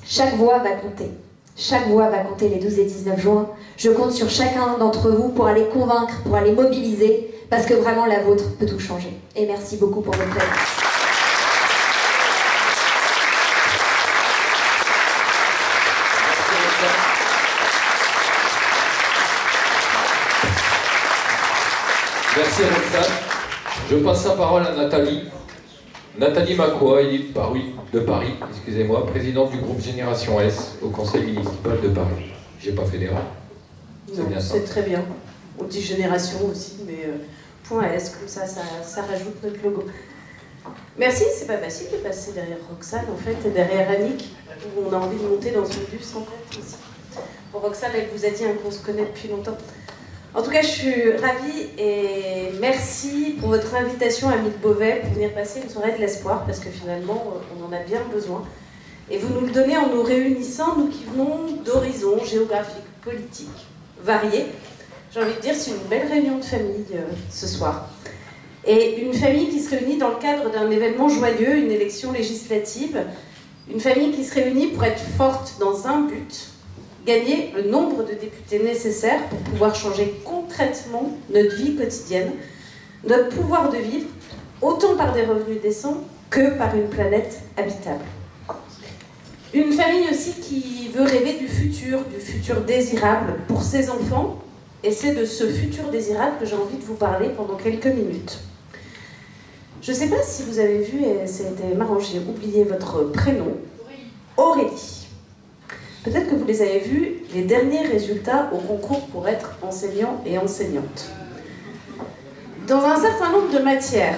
Chaque voix va compter. Chaque voix va compter les 12 et 19 juin. Je compte sur chacun d'entre vous pour aller convaincre, pour aller mobiliser, parce que vraiment la vôtre peut tout changer. Et merci beaucoup pour votre présence. Merci Roxane. Je passe la parole à Nathalie. Nathalie Macois, élue de Paris, excusez-moi, présidente du groupe Génération S au conseil municipal de Paris. J'ai pas fait d'erreur. Non, c'est très bien. On dit Génération aussi, mais point S, comme ça rajoute notre logo. Merci, c'est pas facile de passer derrière Roxane en fait, et derrière Annick, où on a envie de monter dans son bus en fait aussi. Bon, Roxane, elle vous a dit qu'on se connaît depuis longtemps. En tout cas, je suis ravie et merci pour votre invitation à Mille Beauvais pour venir passer une soirée de l'espoir, parce que finalement, on en a bien besoin. Et vous nous le donnez en nous réunissant, nous qui venons d'horizons géographiques, politiques, variés. J'ai envie de dire, c'est une belle réunion de famille ce soir. Et une famille qui se réunit dans le cadre d'un événement joyeux, une élection législative. Une famille qui se réunit pour être forte dans un but, gagner le nombre de députés nécessaires pour pouvoir changer concrètement notre vie quotidienne, notre pouvoir de vivre, autant par des revenus décents que par une planète habitable. Une famille aussi qui veut rêver du futur désirable pour ses enfants, et c'est de ce futur désirable que j'ai envie de vous parler pendant quelques minutes. Je ne sais pas si vous avez vu, et c'était marrant, j'ai oublié votre prénom, Aurélie. Peut-être que vous les avez vus, les derniers résultats au concours pour être enseignant et enseignante. Dans un certain nombre de matières,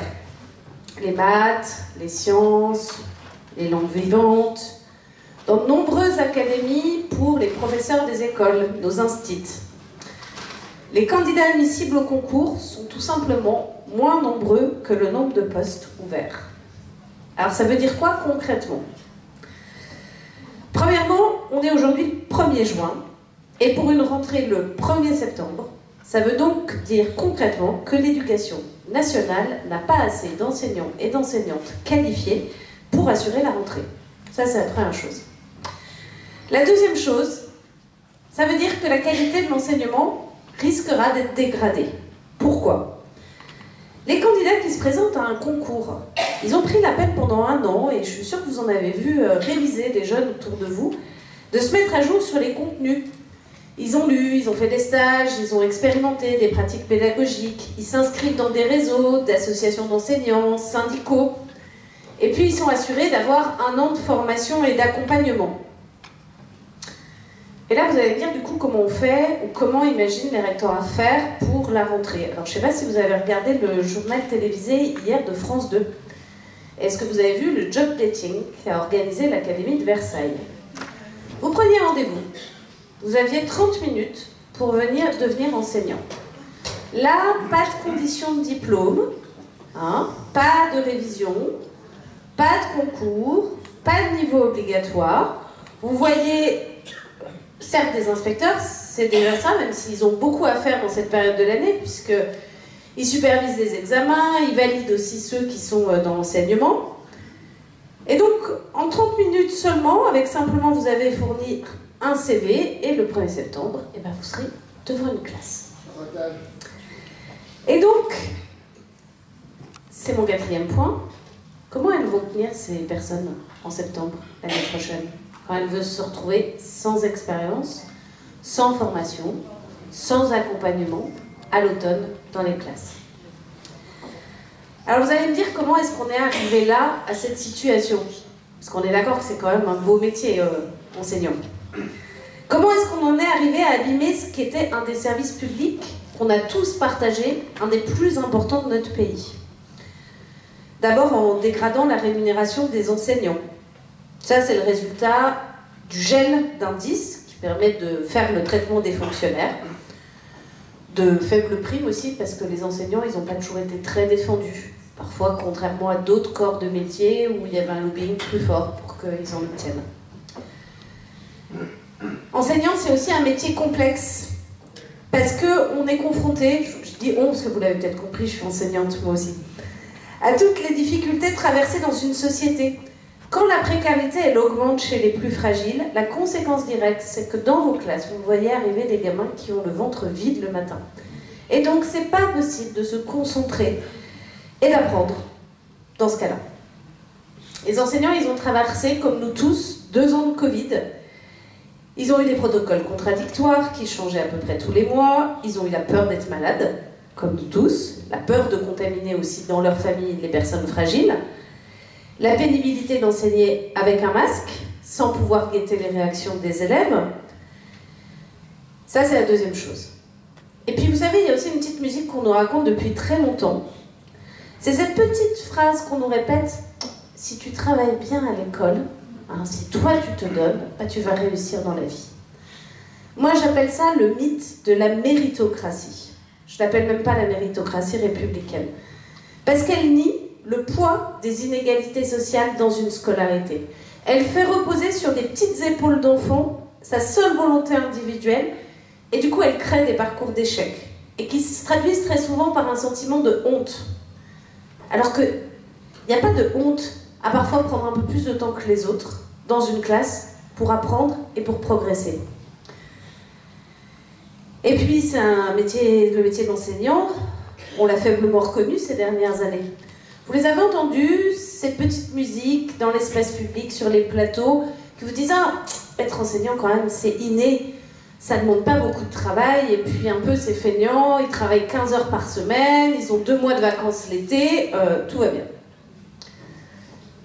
les maths, les sciences, les langues vivantes, dans de nombreuses académies pour les professeurs des écoles, nos instituts. Les candidats admissibles au concours sont tout simplement moins nombreux que le nombre de postes ouverts. Alors ça veut dire quoi concrètement ? Premièrement, on est aujourd'hui le 1er juin, et pour une rentrée le 1er septembre, ça veut donc dire concrètement que l'éducation nationale n'a pas assez d'enseignants et d'enseignantes qualifiés pour assurer la rentrée. Ça, c'est la première chose. La deuxième chose, ça veut dire que la qualité de l'enseignement risquera d'être dégradée. Pourquoi ? Les candidats qui se présentent à un concours, ils ont pris la peine pendant 1 an, et je suis sûre que vous en avez vu réviser des jeunes autour de vous, de se mettre à jour sur les contenus. Ils ont lu, ils ont fait des stages, ils ont expérimenté des pratiques pédagogiques, ils s'inscrivent dans des réseaux d'associations d'enseignants, syndicaux, et puis ils sont assurés d'avoir 1 an de formation et d'accompagnement. Et là, vous allez me dire du coup comment on fait, ou comment imaginent les rectorats faire pour la rentrée. Alors je ne sais pas si vous avez regardé le journal télévisé hier de France 2. Est-ce que vous avez vu le job dating qu'a organisé l'Académie de Versailles? Vous preniez rendez-vous. Vous aviez 30 minutes pour devenir enseignant. Là, pas de condition de diplôme, pas de révision, pas de concours, pas de niveau obligatoire. Vous voyez, certes, des inspecteurs, c'est déjà ça, même s'ils ont beaucoup à faire dans cette période de l'année, puisqu'ils supervisent les examens, ils valident aussi ceux qui sont dans l'enseignement. Et donc, en 30 minutes seulement, avec simplement vous avez fourni un CV, et le 1er septembre, vous serez devant une classe. Et donc, c'est mon 4e point. Comment elles vont tenir ces personnes en septembre, l'année prochaine, quand elles veulent se retrouver sans expérience, sans formation, sans accompagnement, à l'automne, dans les classes? Alors vous allez me dire, comment est-ce qu'on est arrivé là, à cette situation? Parce qu'on est d'accord que c'est quand même un beau métier, enseignant. Comment est-ce qu'on en est arrivé à abîmer ce qui était un des services publics qu'on a tous partagé, un des plus importants de notre pays? D'abord en dégradant la rémunération des enseignants. Ça, c'est le résultat du gel d'indices qui permet de faire le traitement des fonctionnaires. De faibles primes aussi, parce que les enseignants, ils n'ont pas toujours été très défendus. Parfois, contrairement à d'autres corps de métier où il y avait un lobbying plus fort pour qu'ils en obtiennent. Enseignant, c'est aussi un métier complexe. Parce qu'on est confronté, je dis on, parce que vous l'avez peut-être compris, je suis enseignante moi aussi, à toutes les difficultés traversées dans une société. Quand la précarité, elle augmente chez les plus fragiles, la conséquence directe, c'est que dans vos classes, vous voyez arriver des gamins qui ont le ventre vide le matin. Et donc, c'est pas possible de se concentrer et d'apprendre dans ce cas-là. Les enseignants, ils ont traversé, comme nous tous, 2 ans de Covid. Ils ont eu des protocoles contradictoires qui changeaient à peu près tous les mois. Ils ont eu la peur d'être malades, comme nous tous. La peur de contaminer aussi dans leur famille les personnes fragiles. La pénibilité d'enseigner avec un masque, sans pouvoir guetter les réactions des élèves. Ça, c'est la 2e chose. Et puis, vous savez, il y a aussi une petite musique qu'on nous raconte depuis très longtemps. C'est cette petite phrase qu'on nous répète: si tu travailles bien à l'école, hein, si toi tu te donnes, bah, tu vas réussir dans la vie. Moi, j'appelle ça le mythe de la méritocratie. Je l'appelle même pas la méritocratie républicaine. Parce qu'elle nie le poids des inégalités sociales dans une scolarité. Elle fait reposer sur des petites épaules d'enfants sa seule volonté individuelle, et du coup elle crée des parcours d'échec, et qui se traduisent très souvent par un sentiment de honte. Alors qu'il n'y a pas de honte à parfois prendre un peu plus de temps que les autres dans une classe pour apprendre et pour progresser. Et puis c'est un métier, le métier d'enseignant, on l'a faiblement reconnu ces dernières années. Vous les avez entendus, ces petites musiques dans l'espace public, sur les plateaux, qui vous disent « Ah, être enseignant quand même, c'est inné, ça ne demande pas beaucoup de travail, et puis un peu c'est feignant, ils travaillent 15 heures par semaine, ils ont 2 mois de vacances l'été, tout va bien. »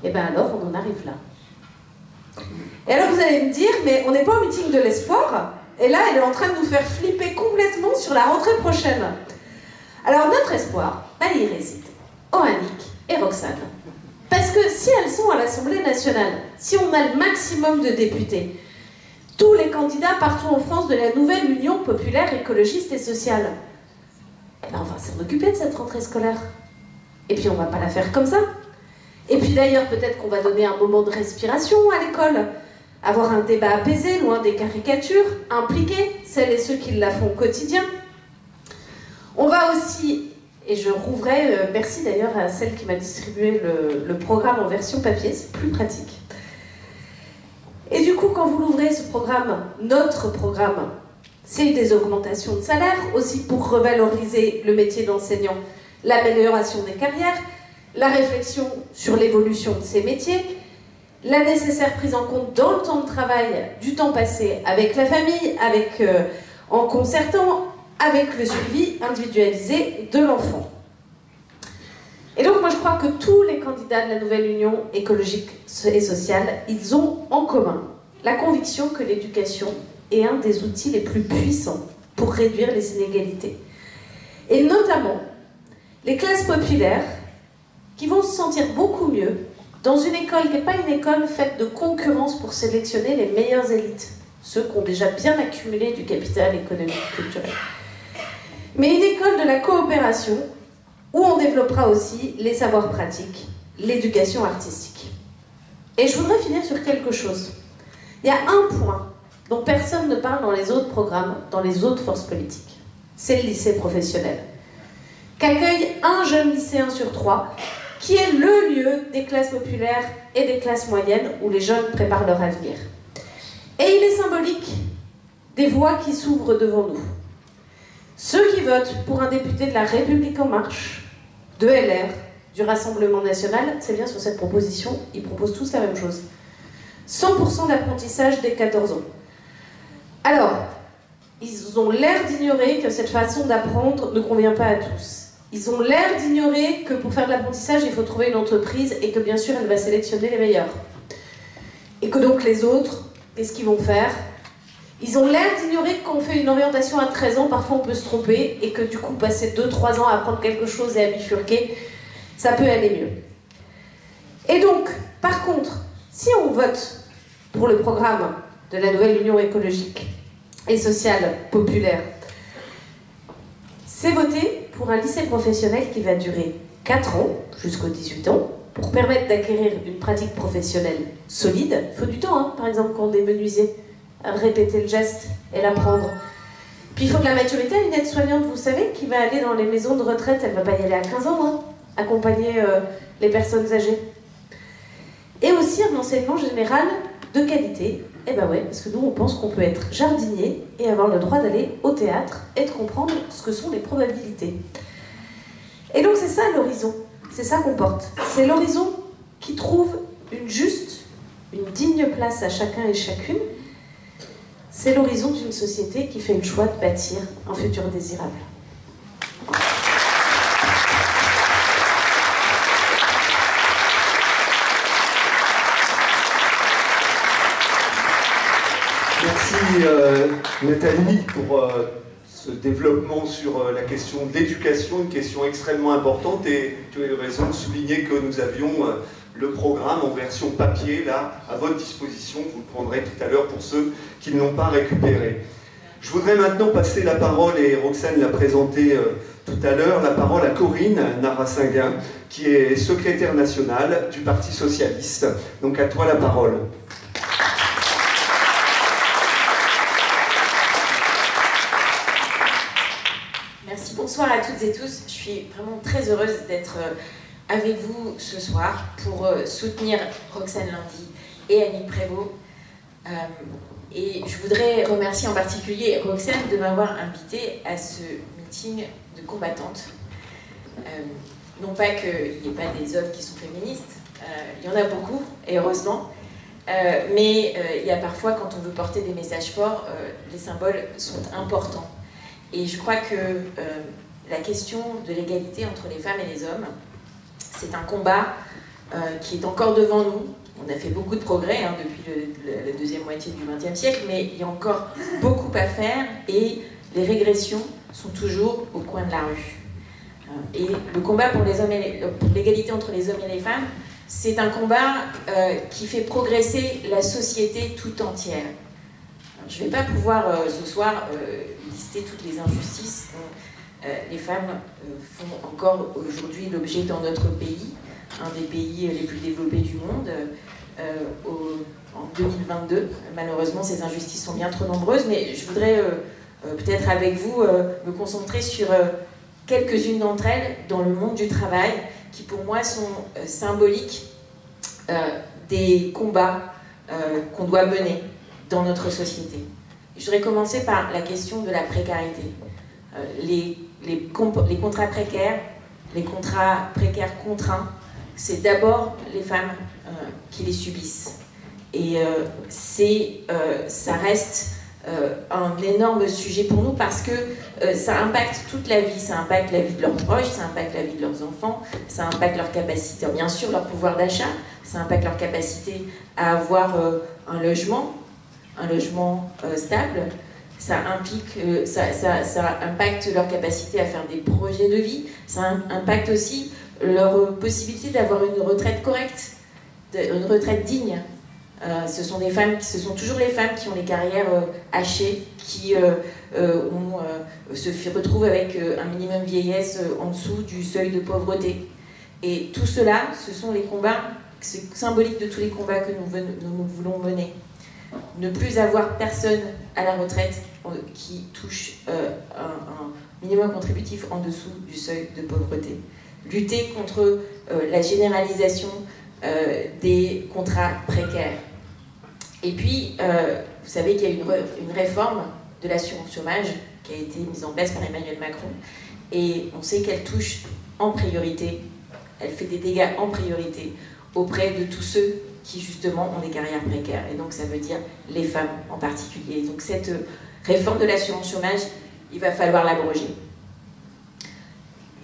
Et bien alors, on en arrive là. Et alors vous allez me dire « Mais on n'est pas au meeting de l'espoir, et là elle est en train de nous faire flipper complètement sur la rentrée prochaine. » Alors notre espoir, bah, il réside en Annick et Roxane. Parce que si elles sont à l'Assemblée nationale, si on a le maximum de députés, tous les candidats partout en France de la nouvelle Union populaire, écologiste et sociale, eh ben on va s'en occuper de cette rentrée scolaire. Et puis on va pas la faire comme ça. Et puis d'ailleurs, peut-être qu'on va donner un moment de respiration à l'école, avoir un débat apaisé, loin des caricatures, impliquer celles et ceux qui la font au quotidien. On va aussi, et je rouvrais, merci d'ailleurs à celle qui m'a distribué le programme en version papier, c'est plus pratique. Et du coup, quand vous l'ouvrez, ce programme, notre programme, c'est des augmentations de salaire, aussi pour revaloriser le métier d'enseignant, l'amélioration des carrières, la réflexion sur l'évolution de ces métiers, la nécessaire prise en compte dans le temps de travail du temps passé avec la famille, en concertant, avec le suivi individualisé de l'enfant. Et donc moi je crois que tous les candidats de la nouvelle Union écologique et sociale, ils ont en commun la conviction que l'éducation est un des outils les plus puissants pour réduire les inégalités. Et notamment les classes populaires qui vont se sentir beaucoup mieux dans une école qui n'est pas une école faite de concurrence pour sélectionner les meilleures élites, ceux qui ont déjà bien accumulé du capital économique et culturel. Mais une école de la coopération où on développera aussi les savoirs pratiques, l'éducation artistique. Et je voudrais finir sur quelque chose. Il y a un point dont personne ne parle dans les autres programmes, dans les autres forces politiques. C'est le lycée professionnel, qu'accueille un jeune lycéen sur 3, qui est le lieu des classes populaires et des classes moyennes où les jeunes préparent leur avenir. Et il est symbolique des voies qui s'ouvrent devant nous. Ceux qui votent pour un député de la République En Marche, de LR, du Rassemblement National, c'est bien sur cette proposition, ils proposent tous la même chose. 100% d'apprentissage dès 14 ans. Alors, ils ont l'air d'ignorer que cette façon d'apprendre ne convient pas à tous. Ils ont l'air d'ignorer que pour faire de l'apprentissage, il faut trouver une entreprise et que bien sûr, elle va sélectionner les meilleurs. Et que donc les autres, qu'est-ce qu'ils vont faire? Ils ont l'air d'ignorer que quand on fait une orientation à 13 ans, parfois on peut se tromper et que du coup, passer 2-3 ans à apprendre quelque chose et à bifurquer, ça peut aller mieux. Et donc, par contre, si on vote pour le programme de la nouvelle Union écologique et sociale populaire, c'est voter pour un lycée professionnel qui va durer 4 ans, jusqu'aux 18 ans, pour permettre d'acquérir une pratique professionnelle solide. Il faut du temps, hein, par exemple, quand on est menuisier, à répéter le geste et l'apprendre. Puis il faut de la maturité. Une aide-soignante, vous savez, qui va aller dans les maisons de retraite, elle ne va pas y aller à 15 ans, hein, accompagner les personnes âgées. Et aussi un enseignement général de qualité. Eh ben ouais, parce que nous on pense qu'on peut être jardinier et avoir le droit d'aller au théâtre et de comprendre ce que sont les probabilités. Et donc c'est ça l'horizon, c'est ça qu'on porte. C'est l'horizon qui trouve une juste, une digne place à chacun et chacune. C'est l'horizon d'une société qui fait le choix de bâtir un futur désirable. Merci Nathalie pour ce développement sur la question de l'éducation, une question extrêmement importante, et tu as eu raison de souligner que nous avions le programme en version papier là à votre disposition, vous le prendrez tout à l'heure pour ceux qui ne l'ont pas récupéré. Je voudrais maintenant passer la parole, et Roxane l'a présenté tout à l'heure, la parole à Corinne Narassiguin, qui est secrétaire nationale du Parti Socialiste. Donc à toi la parole. Bonsoir à toutes et tous, je suis vraiment très heureuse d'être avec vous ce soir pour soutenir Roxane Lundy et Annick Prévost. Et je voudrais remercier en particulier Roxane de m'avoir invitée à ce meeting de combattantes. Non pas qu'il n'y ait pas des hommes qui sont féministes, il y en a beaucoup, et heureusement, mais il y a parfois, quand on veut porter des messages forts, les symboles sont importants. Et je crois que la question de l'égalité entre les femmes et les hommes, c'est un combat qui est encore devant nous. On a fait beaucoup de progrès hein, depuis la deuxième moitié du XXe siècle, mais il y a encore beaucoup à faire et les régressions sont toujours au coin de la rue. Et le combat pour l'égalité entre les hommes et les femmes, c'est un combat qui fait progresser la société tout entière. Alors, je ne vais pas pouvoir ce soir lister toutes les injustices dont les femmes font encore aujourd'hui l'objet dans notre pays, un des pays les plus développés du monde, en 2022. Malheureusement, ces injustices sont bien trop nombreuses, mais je voudrais peut-être avec vous me concentrer sur quelques-unes d'entre elles dans le monde du travail, qui pour moi sont symboliques des combats qu'on doit mener dans notre société. Je voudrais commencer par la question de la précarité. Les contrats précaires, les contrats précaires contraints, c'est d'abord les femmes qui les subissent. Et ça reste un énorme sujet pour nous parce que ça impacte toute la vie. Ça impacte la vie de leurs proches, ça impacte la vie de leurs enfants, ça impacte leur capacité, bien sûr leur pouvoir d'achat, ça impacte leur capacité à avoir un logement stable. Ça impacte leur capacité à faire des projets de vie, ça impacte aussi leur possibilité d'avoir une retraite correcte, une retraite digne. Ce sont toujours les femmes qui ont les carrières hachées, qui se retrouvent avec un minimum vieillesse en dessous du seuil de pauvreté. Et tout cela, ce sont les combats, c'est symbolique de tous les combats que nous voulons mener. Ne plus avoir personne à la retraite qui touche un minimum contributif en dessous du seuil de pauvreté. Lutter contre la généralisation des contrats précaires. Et puis, vous savez qu'il y a une réforme de l'assurance chômage qui a été mise en place par Emmanuel Macron. Et on sait qu'elle touche en priorité, elle fait des dégâts en priorité auprès de tous ceux qui justement ont des carrières précaires. Et donc ça veut dire les femmes en particulier. Donc cette réforme de l'assurance chômage, il va falloir l'abroger.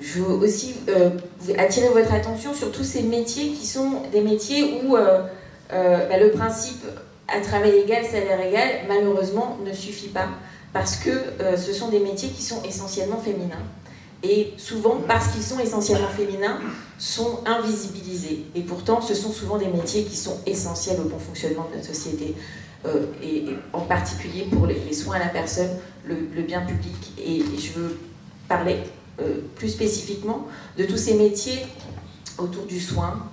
Je veux aussi attirer votre attention sur tous ces métiers qui sont des métiers où le principe à travail égal, salaire égal, malheureusement, ne suffit pas. Parce que ce sont des métiers qui sont essentiellement féminins. Et souvent, parce qu'ils sont essentiellement féminins, sont invisibilisés. Et pourtant, ce sont souvent des métiers qui sont essentiels au bon fonctionnement de notre société. Et en particulier pour les soins à la personne, le bien public. Et je veux parler plus spécifiquement de tous ces métiers autour du soin,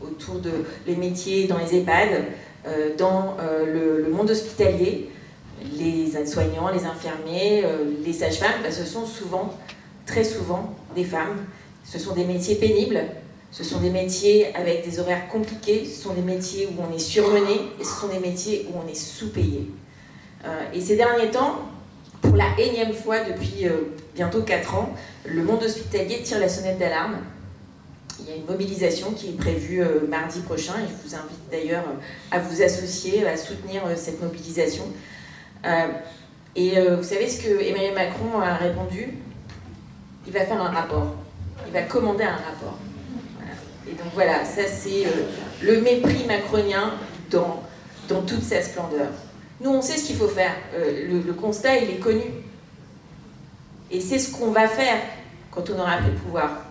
autour des métiers dans les EHPAD, dans le monde hospitalier. Les aides-soignants, les infirmiers, les sages-femmes, ce sont souvent, très souvent, des femmes. Ce sont des métiers pénibles, ce sont des métiers avec des horaires compliqués, ce sont des métiers où on est surmené, et ce sont des métiers où on est sous-payé. Et ces derniers temps, pour la énième fois depuis bientôt 4 ans, le monde hospitalier tire la sonnette d'alarme. Il y a une mobilisation qui est prévue mardi prochain, et je vous invite d'ailleurs à vous associer, à soutenir cette mobilisation. Vous savez ce que Emmanuel Macron a répondu? Il va faire un rapport. Il va commander un rapport. Voilà. Et donc voilà, ça c'est le mépris macronien dans toute sa splendeur. Nous, on sait ce qu'il faut faire. Le constat, il est connu. Et c'est ce qu'on va faire quand on aura pris le pouvoir.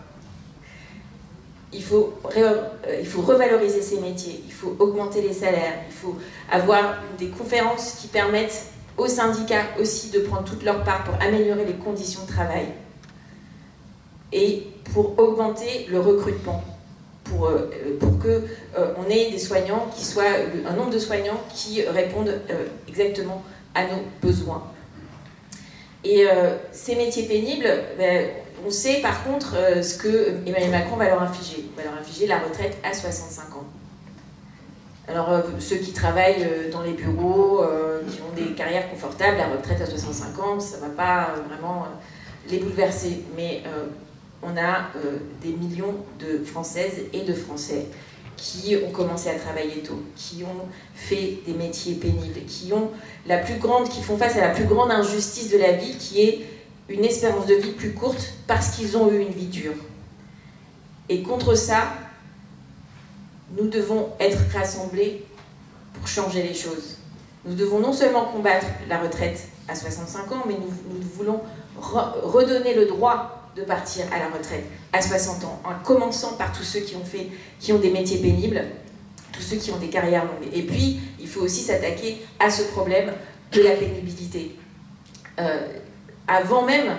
Il faut revaloriser ces métiers, il faut augmenter les salaires, il faut avoir des conférences qui permettent aux syndicats aussi de prendre toute leur part pour améliorer les conditions de travail et pour augmenter le recrutement, pour qu'on ait des soignants qui soient, un nombre de soignants qui répondent exactement à nos besoins. Et ces métiers pénibles, on sait par contre ce que Emmanuel Macron va leur infliger. Il va leur infliger la retraite à 65 ans. Alors ceux qui travaillent dans les bureaux, qui ont des carrières confortables, la retraite à 65 ans, ça ne va pas vraiment les bouleverser. Mais on a des millions de Françaises et de Français qui ont commencé à travailler tôt, qui ont fait des métiers pénibles, qui font face à la plus grande injustice de la vie, qui est une espérance de vie plus courte parce qu'ils ont eu une vie dure. Et contre ça, nous devons être rassemblés pour changer les choses. Nous devons non seulement combattre la retraite à 65 ans, mais nous voulons redonner le droit de partir à la retraite à 60 ans, en commençant par tous ceux qui ont des métiers pénibles, tous ceux qui ont des carrières longues. Et puis, il faut aussi s'attaquer à ce problème de la pénibilité. Avant même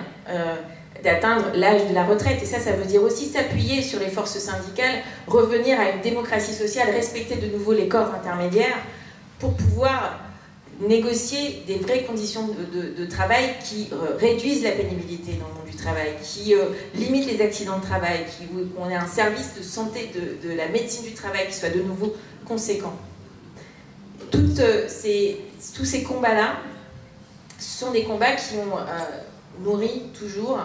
d'atteindre l'âge de la retraite, et ça veut dire aussi s'appuyer sur les forces syndicales, revenir à une démocratie sociale, respecter de nouveau les corps intermédiaires pour pouvoir négocier des vraies conditions de travail qui réduisent la pénibilité dans le monde du travail, qui limitent les accidents de travail, qu'on ait un service de santé de la médecine du travail qui soit de nouveau conséquent. Tous ces combats-là sont des combats qui ont nourri toujours,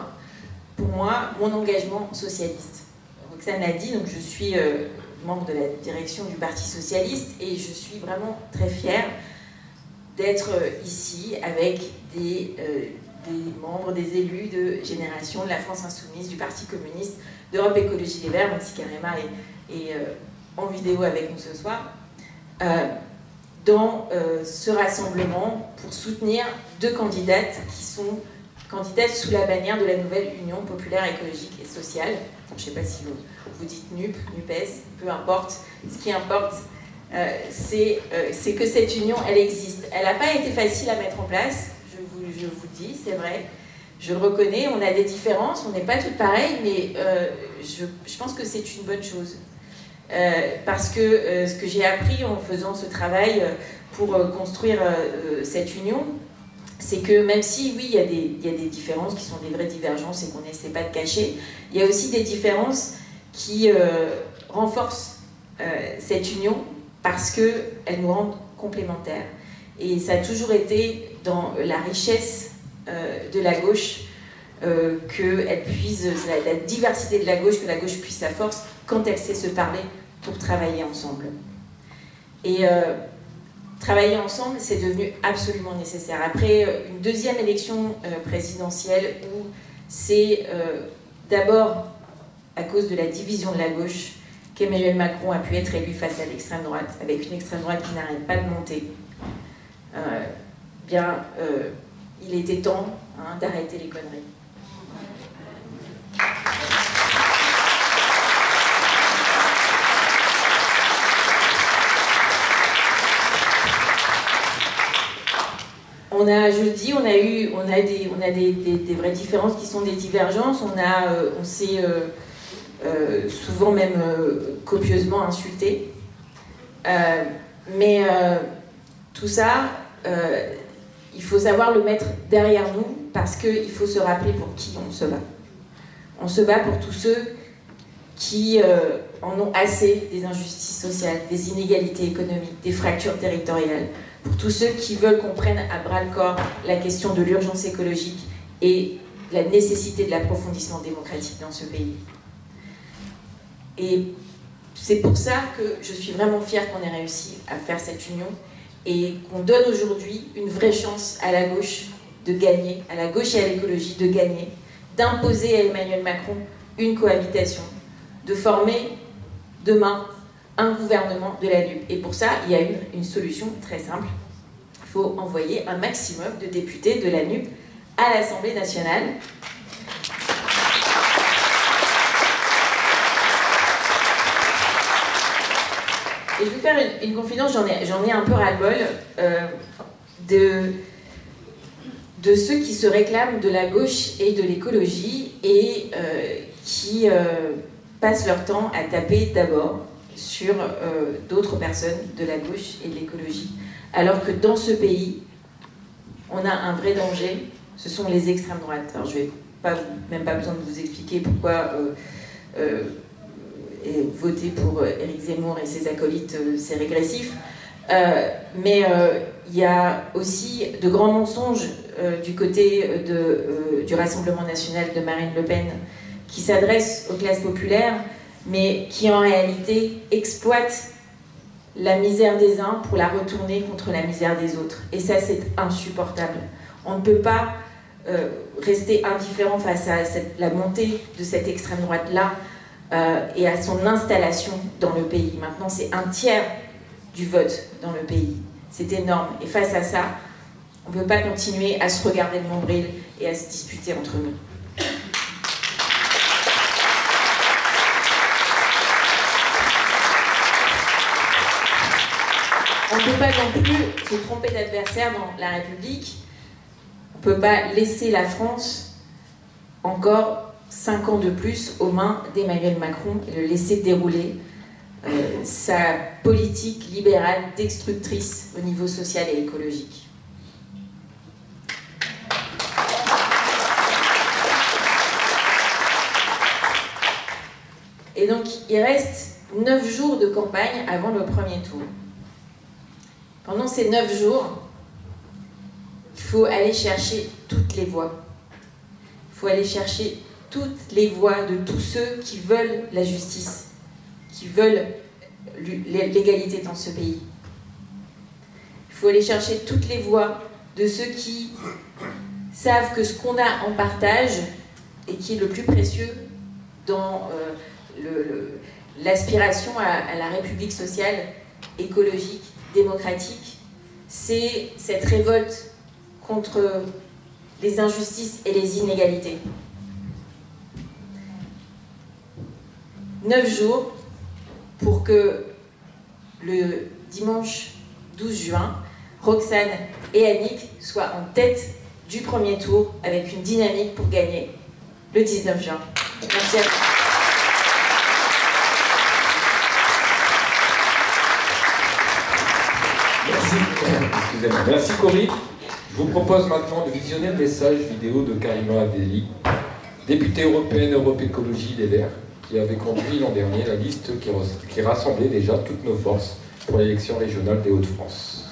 pour moi, mon engagement socialiste. Roxane l'a dit, donc je suis membre de la direction du Parti socialiste et je suis vraiment très fière d'être ici avec des membres, des élus de Génération, de la France Insoumise, du Parti communiste, d'Europe Écologie Les Verts, même si Karima est en vidéo avec nous ce soir, dans ce rassemblement pour soutenir 2 candidates qui sont candidates sous la bannière de la nouvelle Union populaire écologique et sociale. Je ne sais pas si vous dites NUP, NUPES, peu importe. Ce qui importe, c'est que cette union, elle existe. Elle n'a pas été facile à mettre en place, je vous dis, c'est vrai. Je le reconnais, on a des différences, on n'est pas toutes pareilles, mais je pense que c'est une bonne chose. Parce que ce que j'ai appris en faisant ce travail pour construire cette union, c'est que même si, oui, il y a des différences qui sont des vraies divergences et qu'on n'essaie pas de cacher, il y a aussi des différences qui renforcent cette union parce qu'elles nous rendent complémentaires. Et ça a toujours été dans la richesse de la gauche, qu'elle puise la diversité de la gauche, que la gauche puisse sa force quand elle sait se parler pour travailler ensemble. Et travailler ensemble, c'est devenu absolument nécessaire. Après une deuxième élection présidentielle où c'est d'abord à cause de la division de la gauche qu'Emmanuel Macron a pu être élu face à l'extrême droite, avec une extrême droite qui n'arrête pas de monter, il était temps d'arrêter les conneries. On a, je le dis, on a des vraies différences qui sont des divergences. On s'est souvent même copieusement insulté. Mais tout ça, il faut savoir le mettre derrière nous parce qu'il faut se rappeler pour qui on se bat. On se bat pour tous ceux qui en ont assez des injustices sociales, des inégalités économiques, des fractures territoriales, pour tous ceux qui veulent qu'on prenne à bras-le-corps la question de l'urgence écologique et la nécessité de l'approfondissement démocratique dans ce pays. Et c'est pour ça que je suis vraiment fière qu'on ait réussi à faire cette union et qu'on donne aujourd'hui une vraie chance à la gauche de gagner, à la gauche et à l'écologie de gagner, d'imposer à Emmanuel Macron une cohabitation, de former demain un gouvernement de la NUP. Et pour ça, il y a une solution très simple. Il faut envoyer un maximum de députés de la NUP à l'Assemblée nationale. Et je vais faire une confidence, j'en ai un peu ras-le-bol de ceux qui se réclament de la gauche et de l'écologie et qui passent leur temps à taper d'abord sur d'autres personnes de la gauche et de l'écologie. Alors que dans ce pays, on a un vrai danger, ce sont les extrêmes droites. Alors je n'ai même pas besoin de vous expliquer pourquoi voter pour Éric Zemmour et ses acolytes, c'est régressif. Mais il y a aussi de grands mensonges du côté du Rassemblement national de Marine Le Pen qui s'adressent aux classes populaires, mais qui en réalité exploitent la misère des uns pour la retourner contre la misère des autres. Et ça, c'est insupportable. On ne peut pas rester indifférent face à la montée de cette extrême droite-là et à son installation dans le pays. Maintenant, c'est 1/3 du vote dans le pays. C'est énorme. Et face à ça, on ne peut pas continuer à se regarder le nombril et à se disputer entre nous. On ne peut pas non plus se tromper d'adversaire dans la République. On ne peut pas laisser la France encore 5 ans de plus aux mains d'Emmanuel Macron et le laisser dérouler sa politique libérale destructrice au niveau social et écologique. Et donc, il reste 9 jours de campagne avant le premier tour. Pendant ces 9 jours, il faut aller chercher toutes les voix. Il faut aller chercher toutes les voix de tous ceux qui veulent la justice, qui veulent l'égalité dans ce pays. Il faut aller chercher toutes les voix de ceux qui savent que ce qu'on a en partage et qui est le plus précieux dans l'aspiration à la République sociale, écologique, démocratique, c'est cette révolte contre les injustices et les inégalités. 9 jours pour que le dimanche 12 juin, Roxane et Annick soient en tête du premier tour avec une dynamique pour gagner le 19 juin. Merci à vous. Excusez-moi. Merci Cory. Je vous propose maintenant de visionner le message vidéo de Karima Abdelli, députée européenne Europe Écologie Les Verts, qui avait conduit l'an dernier la liste qui rassemblait déjà toutes nos forces pour l'élection régionale des Hauts-de-France.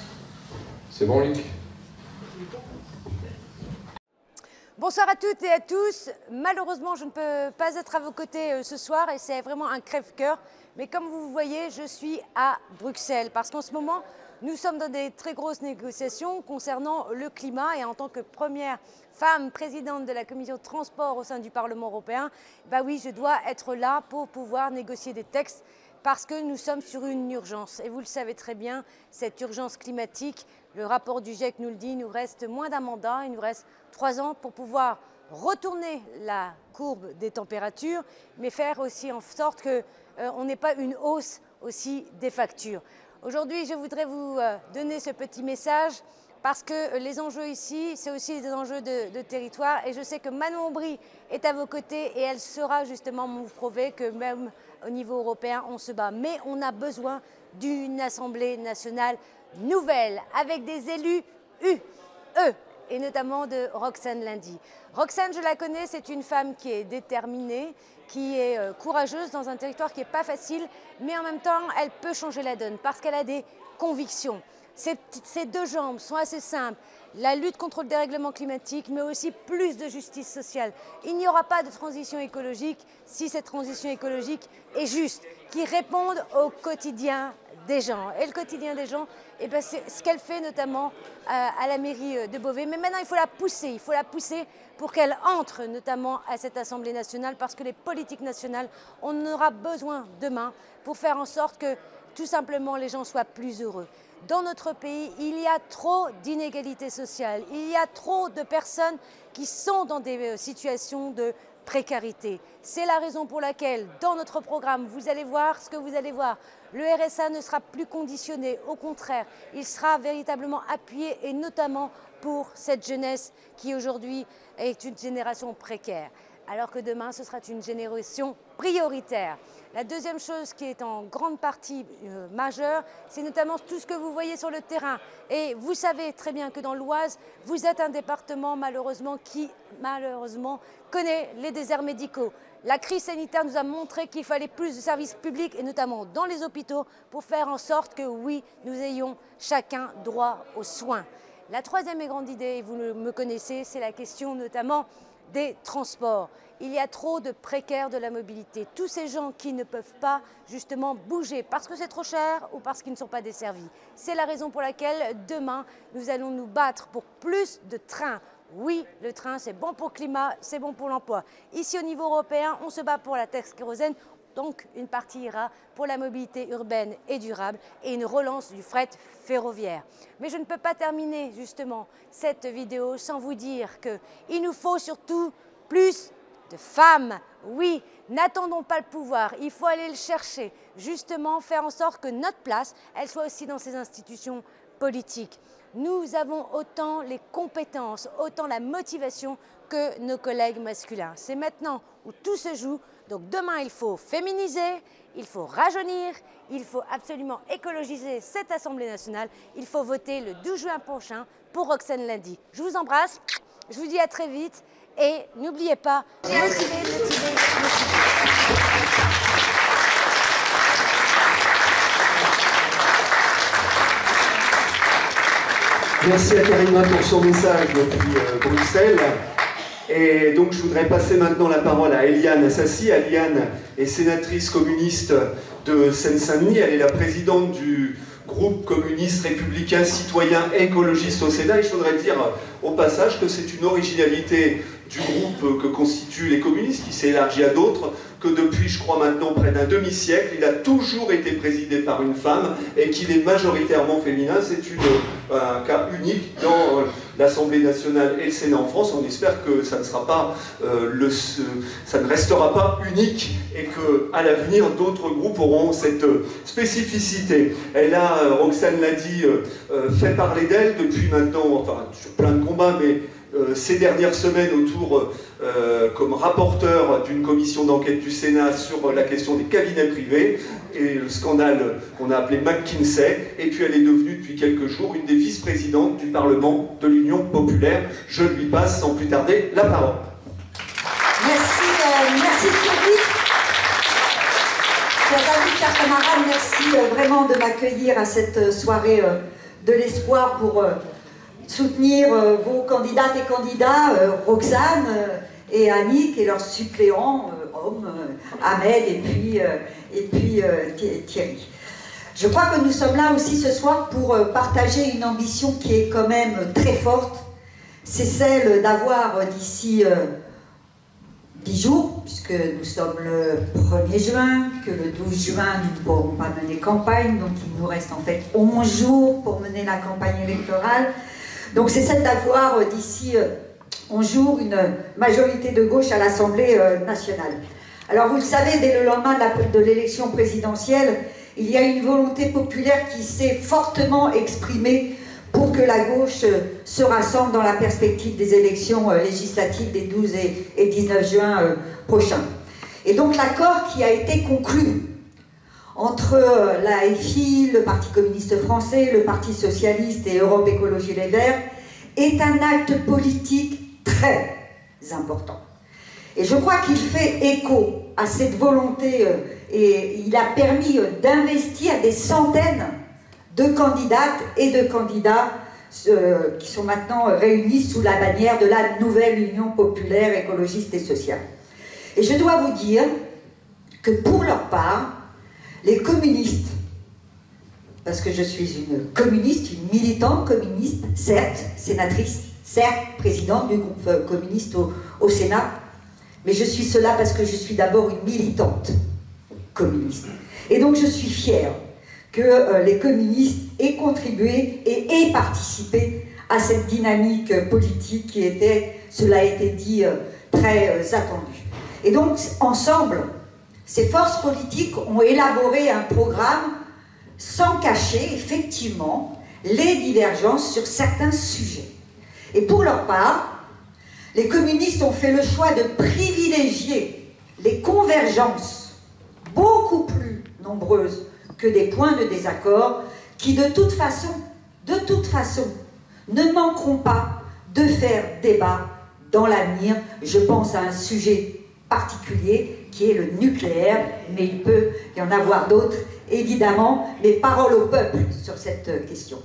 C'est bon, Luc ? Bonsoir à toutes et à tous. Malheureusement, je ne peux pas être à vos côtés ce soir et c'est vraiment un crève-cœur. Mais comme vous voyez, je suis à Bruxelles parce qu'en ce moment, nous sommes dans des très grosses négociations concernant le climat et en tant que première femme présidente de la commission de transport au sein du Parlement européen, bah oui, je dois être là pour pouvoir négocier des textes parce que nous sommes sur une urgence. Et vous le savez très bien, cette urgence climatique, le rapport du GIEC nous le dit, il nous reste moins d'un mandat, il nous reste 3 ans pour pouvoir retourner la courbe des températures, mais faire aussi en sorte qu'on n'ait pas une hausse aussi des factures. Aujourd'hui, je voudrais vous donner ce petit message parce que les enjeux ici, c'est aussi des enjeux de territoire. Et je sais que Manon Aubry est à vos côtés et elle saura justement vous prouver que même au niveau européen, on se bat. Mais on a besoin d'une Assemblée nationale nouvelle, avec des élus UE, et notamment de Roxane Lundy. Roxane, je la connais, c'est une femme qui est déterminée, qui est courageuse dans un territoire qui n'est pas facile, mais en même temps, elle peut changer la donne parce qu'elle a des convictions. Ces deux jambes sont assez simples. La lutte contre le dérèglement climatique, mais aussi plus de justice sociale. Il n'y aura pas de transition écologique si cette transition écologique est juste, qui réponde au quotidien des gens. Et le quotidien des gens, eh ben c'est ce qu'elle fait notamment à la mairie de Beauvais. Mais maintenant, il faut la pousser pour qu'elle entre notamment à cette Assemblée nationale parce que les politiques nationales, on aura besoin demain pour faire en sorte que tout simplement les gens soient plus heureux. Dans notre pays, il y a trop d'inégalités sociales, il y a trop de personnes qui sont dans des situations de précarité. C'est la raison pour laquelle, dans notre programme, vous allez voir ce que vous allez voir. Le RSA ne sera plus conditionné, au contraire, il sera véritablement appuyé et notamment pour cette jeunesse qui aujourd'hui est une génération précaire. Alors que demain, ce sera une génération prioritaire. La deuxième chose qui est en grande partie majeure, c'est notamment tout ce que vous voyez sur le terrain. Et vous savez très bien que dans l'Oise, vous êtes un département malheureusement qui connaît les déserts médicaux. La crise sanitaire nous a montré qu'il fallait plus de services publics et notamment dans les hôpitaux pour faire en sorte que oui, nous ayons chacun droit aux soins. La troisième et grande idée, et vous me connaissez, c'est la question notamment des transports. Il y a trop de précaires de la mobilité. Tous ces gens qui ne peuvent pas justement bouger parce que c'est trop cher ou parce qu'ils ne sont pas desservis. C'est la raison pour laquelle demain, nous allons nous battre pour plus de trains. Oui, le train, c'est bon pour le climat, c'est bon pour l'emploi. Ici, au niveau européen, on se bat pour la taxe kérosène. Donc, une partie ira pour la mobilité urbaine et durable et une relance du fret ferroviaire. Mais je ne peux pas terminer justement cette vidéo sans vous dire qu'il nous faut surtout plus de femmes. Oui, n'attendons pas le pouvoir, il faut aller le chercher. Justement, faire en sorte que notre place, elle soit aussi dans ces institutions politiques. Nous avons autant les compétences, autant la motivation que nos collègues masculins. C'est maintenant où tout se joue. Donc demain, il faut féminiser, il faut rajeunir, il faut absolument écologiser cette Assemblée nationale. Il faut voter le 12 juin prochain pour Roxane Lundy. Je vous embrasse, je vous dis à très vite et n'oubliez pas, motivez. Merci à Karima pour son message depuis Bruxelles. Et donc je voudrais passer maintenant la parole à Eliane Assassi. Eliane est sénatrice communiste de Seine-Saint-Denis. Elle est la présidente du groupe communiste républicain citoyen écologiste au Sénat. Et je voudrais dire au passage que c'est une originalité du groupe que constituent les communistes, qui s'est élargi à d'autres, que depuis, je crois maintenant, près d'un demi-siècle, il a toujours été présidé par une femme et qu'il est majoritairement féminin. C'est un cas unique dans l'Assemblée nationale et le Sénat en France. On espère que ça ne sera pas, ça ne restera pas unique et qu'à l'avenir, d'autres groupes auront cette spécificité. Elle a, Roxane l'a dit, fait parler d'elle depuis maintenant, enfin, sur plein de combats, mais ces dernières semaines comme rapporteur d'une commission d'enquête du Sénat sur la question des cabinets privés et le scandale qu'on a appelé McKinsey, et puis elle est devenue depuis quelques jours une des vice-présidentes du Parlement de l'Union populaire. Je lui passe sans plus tarder la parole. Merci Sylvie. Chers amis, chers camarades, merci vraiment de m'accueillir à cette soirée de l'espoir pour soutenir vos candidates et candidats, Roxane et Annick, et leurs suppléants, hommes, Ahmed et puis Thierry. Je crois que nous sommes là aussi ce soir pour partager une ambition qui est quand même très forte. C'est celle d'avoir d'ici 10 jours, puisque nous sommes le 1er juin, que le 12 juin nous ne pourrons pas mener campagne, donc il nous reste en fait 11 jours pour mener la campagne électorale. Donc c'est celle d'avoir d'ici 11 jours une majorité de gauche à l'Assemblée nationale. Alors vous le savez, dès le lendemain de l'élection présidentielle, il y a une volonté populaire qui s'est fortement exprimée pour que la gauche se rassemble dans la perspective des élections législatives des 12 et 19 juin prochains. Et donc l'accord qui a été conclu entre la FI, le Parti communiste français, le Parti socialiste et Europe Écologie Les Verts est un acte politique très important. Et je crois qu'il fait écho à cette volonté et il a permis d'investir des centaines de candidates et de candidats qui sont maintenant réunis sous la bannière de la nouvelle Union populaire, écologiste et sociale. Et je dois vous dire que pour leur part, les communistes, parce que je suis une communiste, une militante communiste, certes, sénatrice, certes, présidente du groupe communiste au Sénat, mais je suis cela parce que je suis d'abord une militante communiste. Et donc je suis fière que les communistes aient contribué et aient participé à cette dynamique politique qui était, cela a été dit, très attendue. Et donc, ensemble, ces forces politiques ont élaboré un programme sans cacher, effectivement, les divergences sur certains sujets. Et pour leur part, les communistes ont fait le choix de privilégier les convergences beaucoup plus nombreuses que des points de désaccord qui, de toute façon, ne manqueront pas de faire débat dans l'avenir. Je pense à un sujet particulier qui est le nucléaire, mais il peut y en avoir d'autres, évidemment, mais parole au peuple sur cette question.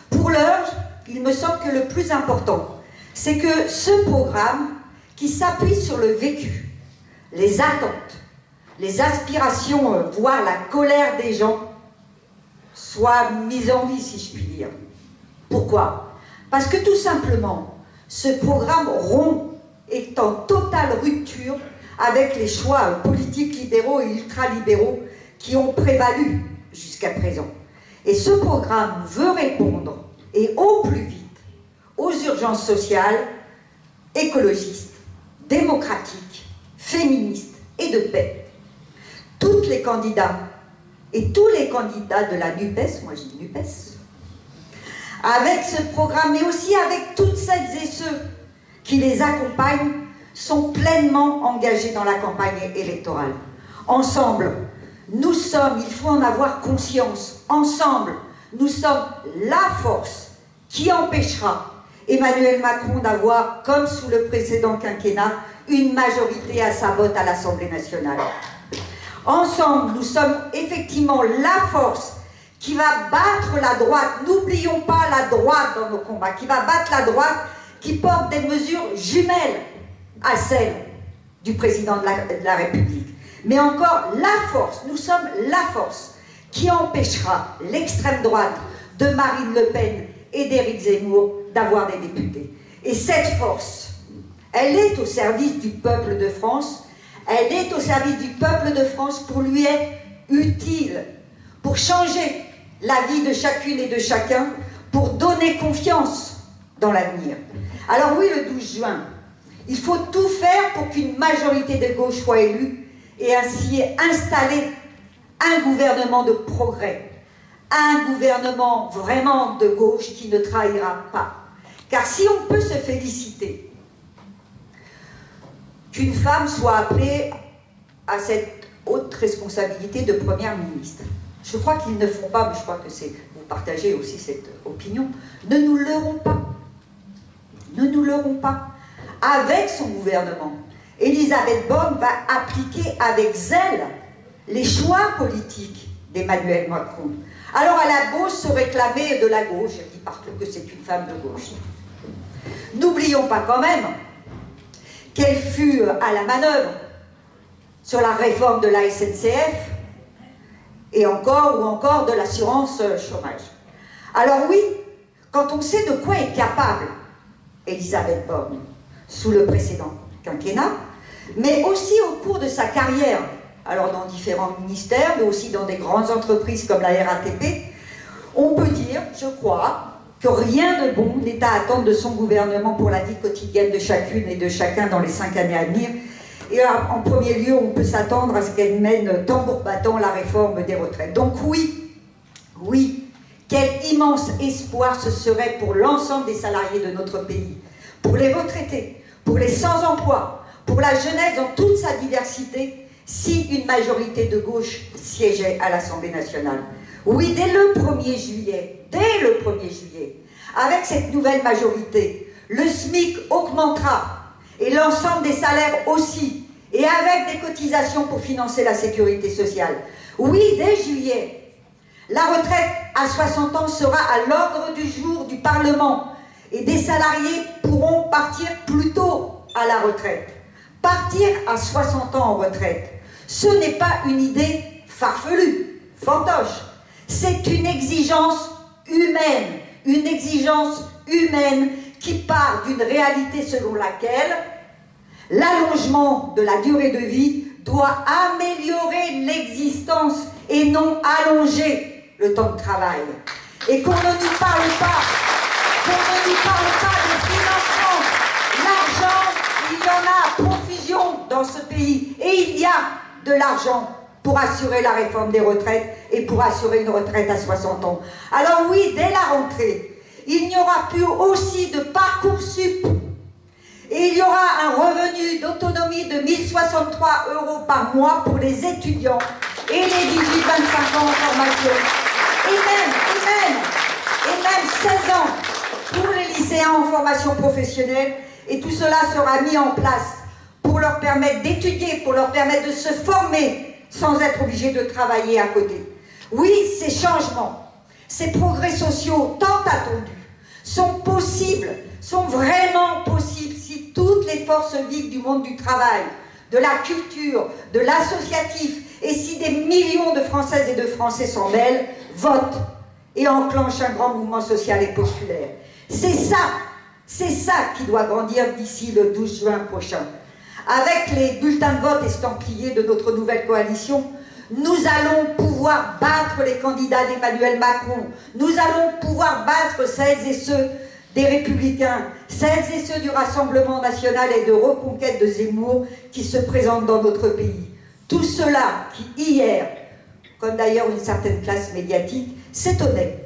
Pour l'heure, il me semble que le plus important, c'est que ce programme, qui s'appuie sur le vécu, les attentes, les aspirations, voire la colère des gens, soit mise en vie, si je puis dire. Pourquoi? Parce que tout simplement, ce programme rond est en totale rupture avec les choix politiques libéraux et ultralibéraux qui ont prévalu jusqu'à présent. Et ce programme veut répondre, et au plus vite, aux urgences sociales, écologistes, démocratiques, féministes et de paix. Toutes les candidats et tous les candidats de la NUPES, moi je dis NUPES, avec ce programme, mais aussi avec toutes celles et ceux qui les accompagnent, sont pleinement engagés dans la campagne électorale. Ensemble, nous sommes, il faut en avoir conscience, ensemble, nous sommes la force qui empêchera Emmanuel Macron d'avoir, comme sous le précédent quinquennat, une majorité à sa vote à l'Assemblée nationale. Ensemble, nous sommes effectivement la force qui va battre la droite. N'oublions pas la droite dans nos combats, qui va battre la droite, qui porte des mesures jumelles à celles du président de la République. Mais encore la force, nous sommes la force qui empêchera l'extrême droite de Marine Le Pen et d'Éric Zemmour d'avoir des députés. Et cette force, elle est au service du peuple de France, elle est au service du peuple de France pour lui être utile, pour changer la vie de chacune et de chacun, pour donner confiance dans l'avenir. Alors oui, le 12 juin, il faut tout faire pour qu'une majorité de gauche soit élue et ainsi installer un gouvernement de progrès, un gouvernement vraiment de gauche qui ne trahira pas. Car si on peut se féliciter qu'une femme soit appelée à cette haute responsabilité de première ministre, je crois qu'ils ne font pas, mais je crois que vous partagez aussi cette opinion, ne nous leurrons pas. Ne nous leurrons pas. Avec son gouvernement, Elisabeth Borne va appliquer avec zèle les choix politiques d'Emmanuel Macron. Alors à la gauche se réclamer de la gauche, elle dit partout que c'est une femme de gauche. N'oublions pas quand même qu'elle fut à la manœuvre sur la réforme de la SNCF et encore de l'assurance chômage. Alors oui, quand on sait de quoi est capable Elisabeth Borne sous le précédent quinquennat, mais aussi au cours de sa carrière, alors dans différents ministères, mais aussi dans des grandes entreprises comme la RATP, on peut dire, je crois, que rien de bon n'est à attendre de son gouvernement pour la vie quotidienne de chacune et de chacun dans les 5 années à venir. Et en premier lieu, on peut s'attendre à ce qu'elle mène tambour battant la réforme des retraites. Donc oui, quel immense espoir ce serait pour l'ensemble des salariés de notre pays, pour les retraités, pour les sans-emploi, pour la jeunesse dans toute sa diversité, si une majorité de gauche siégeait à l'Assemblée nationale. Oui, dès le 1er juillet, avec cette nouvelle majorité, le SMIC augmentera et l'ensemble des salaires aussi, et avec des cotisations pour financer la sécurité sociale. Oui, dès juillet, la retraite à 60 ans sera à l'ordre du jour du Parlement et des salariés pourront partir plus tôt à la retraite. Partir à 60 ans en retraite, ce n'est pas une idée farfelue, fantoche. C'est une exigence humaine qui part d'une réalité selon laquelle l'allongement de la durée de vie doit améliorer l'existence et non allonger le temps de travail. Et qu'on ne nous parle pas de financement. L'argent, il y en a à profusion dans ce pays. Et il y a de l'argent pour assurer la réforme des retraites et pour assurer une retraite à 60 ans. Alors oui, dès la rentrée, il n'y aura plus aussi de Parcoursup et il y aura un revenu d'autonomie de 1 063 € par mois pour les étudiants et les 18-25 ans en formation. Et même 16 ans pour les lycéens en formation professionnelle, et tout cela sera mis en place pour leur permettre d'étudier, pour leur permettre de se former sans être obligés de travailler à côté. Oui, ces changements, ces progrès sociaux tant attendus sont possibles, sont vraiment possibles si toutes les forces vives du monde du travail, de la culture, de l'associatif, et si des millions de Françaises et de Français s'en mêlent, votent et enclenchent un grand mouvement social et populaire. C'est ça qui doit grandir d'ici le 12 juin prochain. Avec les bulletins de vote estampillés de notre nouvelle coalition, nous allons pouvoir battre les candidats d'Emmanuel Macron. Nous allons pouvoir battre celles et ceux des Républicains, celles et ceux du Rassemblement national et de Reconquête de Zemmour qui se présentent dans notre pays. Tout cela qui, hier, comme d'ailleurs une certaine classe médiatique, s'étonnait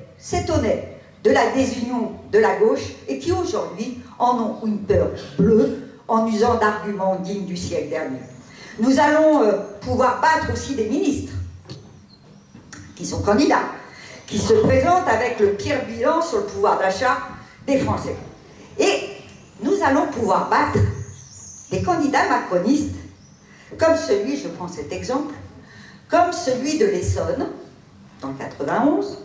de la désunion de la gauche et qui aujourd'hui en ont une peur bleue en usant d'arguments dignes du siècle dernier. Nous allons pouvoir battre aussi des ministres qui sont candidats, qui se présentent avec le pire bilan sur le pouvoir d'achat des Français. Et nous allons pouvoir battre des candidats macronistes comme celui, je prends cet exemple, comme celui de l'Essonne, dans le 91,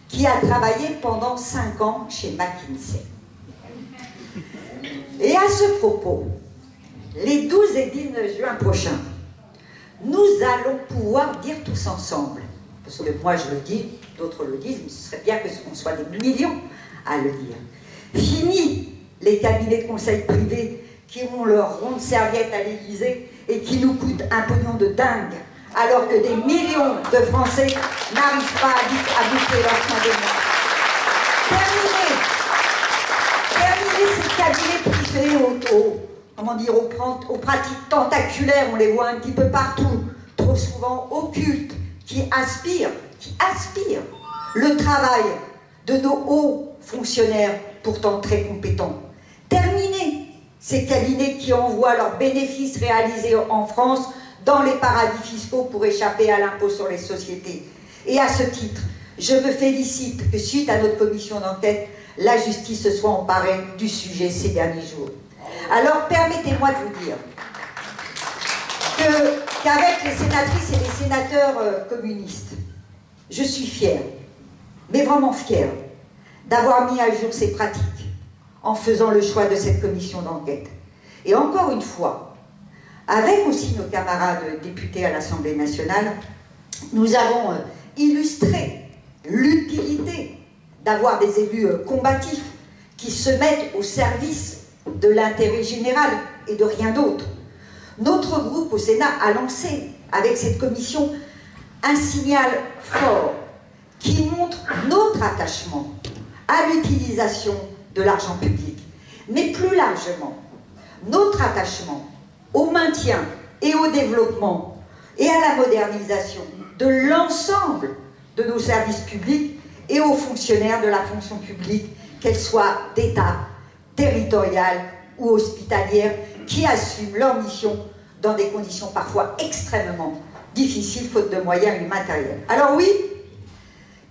qui a travaillé pendant 5 ans chez McKinsey. Et à ce propos, les 12 et 19 juin prochains, nous allons pouvoir dire tous ensemble, parce que moi je le dis, d'autres le disent, mais ce serait bien qu'on soit des millions à le dire. Fini les cabinets de conseil privés qui ont leur ronde serviette à l'Élysée et qui nous coûtent un pognon de dingue, alors que des millions de Français n'arrivent pas à boucler leur fin de mois. Terminer ces cabinets privés aux pratiques tentaculaires, on les voit un petit peu partout, trop souvent occultes, qui aspirent le travail de nos hauts fonctionnaires, pourtant très compétents. Terminer ces cabinets qui envoient leurs bénéfices réalisés en France dans les paradis fiscaux pour échapper à l'impôt sur les sociétés. Et à ce titre, je me félicite que suite à notre commission d'enquête, la justice se soit emparée du sujet ces derniers jours. Alors permettez-moi de vous dire qu'avec les sénatrices et les sénateurs communistes, je suis fière, mais vraiment fière, d'avoir mis à jour ces pratiques en faisant le choix de cette commission d'enquête. Et encore une fois, avec aussi nos camarades députés à l'Assemblée nationale, nous avons illustré l'utilité d'avoir des élus combatifs qui se mettent au service de l'intérêt général et de rien d'autre. Notre groupe au Sénat a lancé, avec cette commission, un signal fort qui montre notre attachement à l'utilisation de l'argent public, mais plus largement, notre attachement au maintien et au développement et à la modernisation de l'ensemble de nos services publics et aux fonctionnaires de la fonction publique, qu'elle soit d'État, territoriale ou hospitalière, qui assument leur mission dans des conditions parfois extrêmement difficiles, faute de moyens et matériels. Alors oui,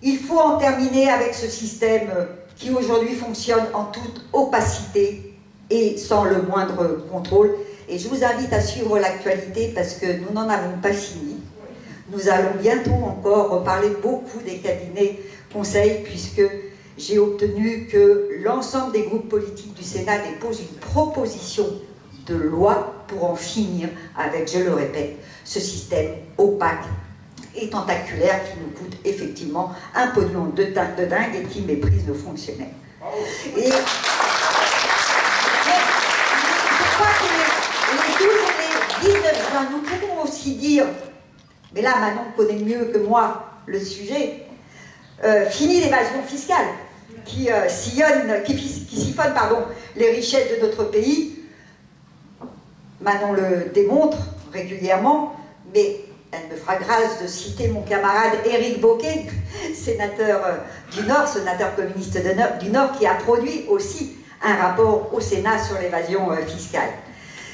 il faut en terminer avec ce système qui aujourd'hui fonctionne en toute opacité et sans le moindre contrôle. Et je vous invite à suivre l'actualité parce que nous n'en avons pas fini. Nous allons bientôt encore reparler beaucoup des cabinets conseils puisque j'ai obtenu que l'ensemble des groupes politiques du Sénat déposent une proposition de loi pour en finir avec, je le répète, ce système opaque et tentaculaire qui nous coûte effectivement un pognon de dingue et qui méprise nos fonctionnaires. Et je crois que les 12 et les 19 juin, nous pouvons aussi dire, mais là Manon connaît mieux que moi le sujet, fini l'évasion fiscale qui siphonne les richesses de notre pays. Manon le démontre régulièrement, mais elle me fera grâce de citer mon camarade Éric Bocquet, sénateur du Nord, sénateur communiste du Nord, qui a produit aussi un rapport au Sénat sur l'évasion fiscale.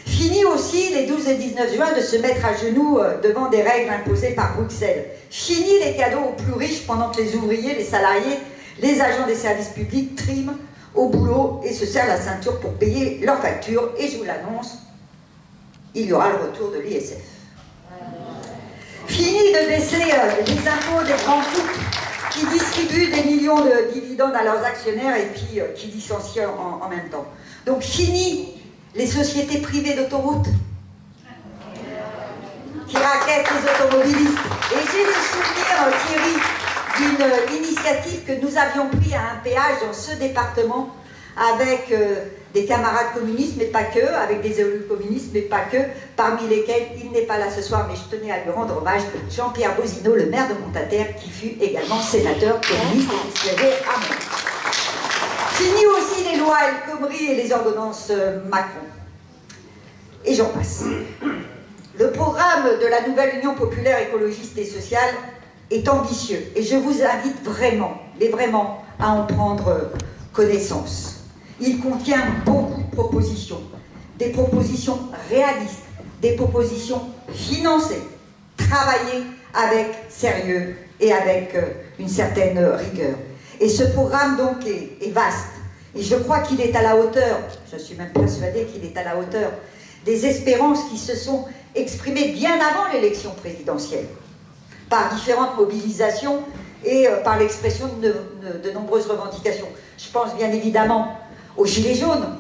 Fini aussi les 12 et 19 juin de se mettre à genoux devant des règles imposées par Bruxelles. Fini les cadeaux aux plus riches pendant que les ouvriers, les salariés, les agents des services publics triment au boulot et se serrent la ceinture pour payer leurs factures. Et je vous l'annonce, il y aura le retour de l'ISF. Fini de baisser les impôts des grands groupes qui distribuent des millions de dividendes à leurs actionnaires et puis qui licencient en même temps. Donc fini les sociétés privées d'autoroutes qui raquettent les automobilistes. Et j'ai le souvenir, Thierry, d'une initiative que nous avions prise à un péage dans ce département avec des camarades communistes, mais pas que, avec des élus communistes, mais pas que, parmi lesquels, il n'est pas là ce soir, mais je tenais à lui rendre hommage, Jean-Pierre Bozino, le maire de Montataire, qui fut également sénateur communiste et qui siégeait à Mont. Fini aussi les lois El Khomri et les ordonnances Macron. Et j'en passe. Le programme de la nouvelle Union populaire écologiste et sociale est ambitieux. Et je vous invite vraiment, mais vraiment, à en prendre connaissance. Il contient beaucoup de propositions. Des propositions réalistes, des propositions financées, travaillées avec sérieux et avec une certaine rigueur. Et ce programme donc est vaste. Et je crois qu'il est à la hauteur, je suis même persuadée qu'il est à la hauteur des espérances qui se sont exprimées bien avant l'élection présidentielle, par différentes mobilisations et par l'expression de nombreuses revendications. Je pense bien évidemment aux Gilets jaunes,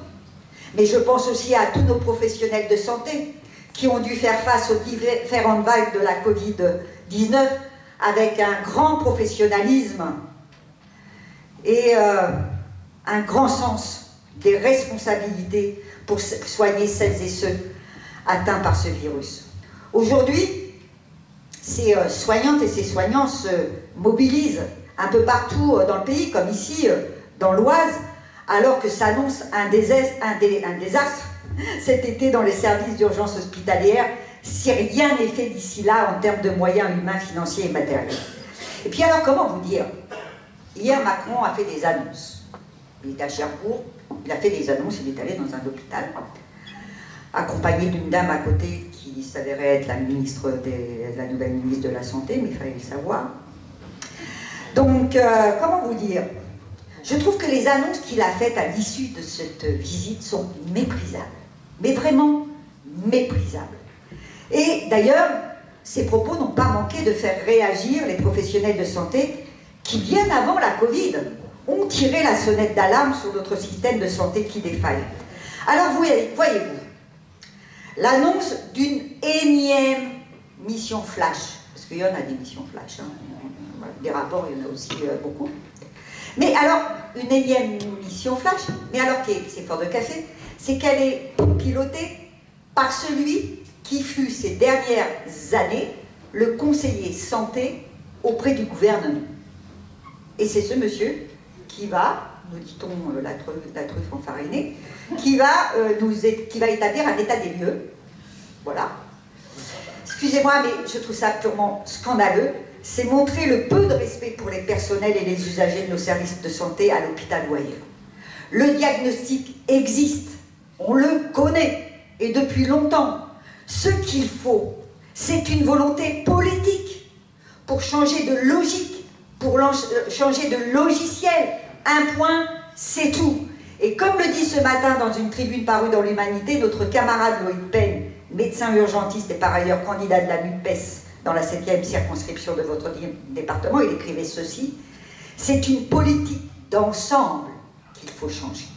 mais je pense aussi à tous nos professionnels de santé qui ont dû faire face aux différentes vagues de la Covid-19 avec un grand professionnalisme et un grand sens des responsabilités pour soigner celles et ceux atteints par ce virus. Aujourd'hui, ces soignantes et ces soignants se mobilisent un peu partout dans le pays, comme ici, dans l'Oise, alors que s'annonce un désastre cet été dans les services d'urgence hospitalière, si rien n'est fait d'ici là en termes de moyens humains, financiers et matériels. Et puis alors, comment vous dire? Hier, Macron a fait des annonces. Il est à Cherbourg, il a fait des annonces, il est allé dans un hôpital, accompagné d'une dame à côté qui s'avérait être la nouvelle ministre de la Santé, mais il fallait le savoir. Donc, comment vous dire? Je trouve que les annonces qu'il a faites à l'issue de cette visite sont méprisables. Mais vraiment méprisables. Et d'ailleurs, ces propos n'ont pas manqué de faire réagir les professionnels de santé qui, bien avant la Covid, ont tiré la sonnette d'alarme sur notre système de santé qui défaille. Alors voyez-vous, l'annonce d'une énième mission flash, parce qu'il y en a des missions flash, hein, des rapports, il y en a aussi beaucoup. Mais alors, une énième mission flash, mais alors c'est fort de café, c'est qu'elle est pilotée par celui qui fut ces dernières années le conseiller santé auprès du gouvernement. Et c'est ce monsieur qui va, nous dit-on la truffe enfarinée, qui va établir un état des lieux. Voilà. Excusez-moi, mais je trouve ça purement scandaleux. C'est montrer le peu de respect pour les personnels et les usagers de nos services de santé à l'hôpital ou ailleurs. Le diagnostic existe, on le connaît, et depuis longtemps. Ce qu'il faut, c'est une volonté politique pour changer de logique, pour changer de logiciel. Un point, c'est tout. Et comme le dit ce matin dans une tribune parue dans l'Humanité, notre camarade Loïc Payne, médecin urgentiste et par ailleurs candidat de la NUPES dans la 7e circonscription de votre département, il écrivait ceci: c'est une politique d'ensemble qu'il faut changer.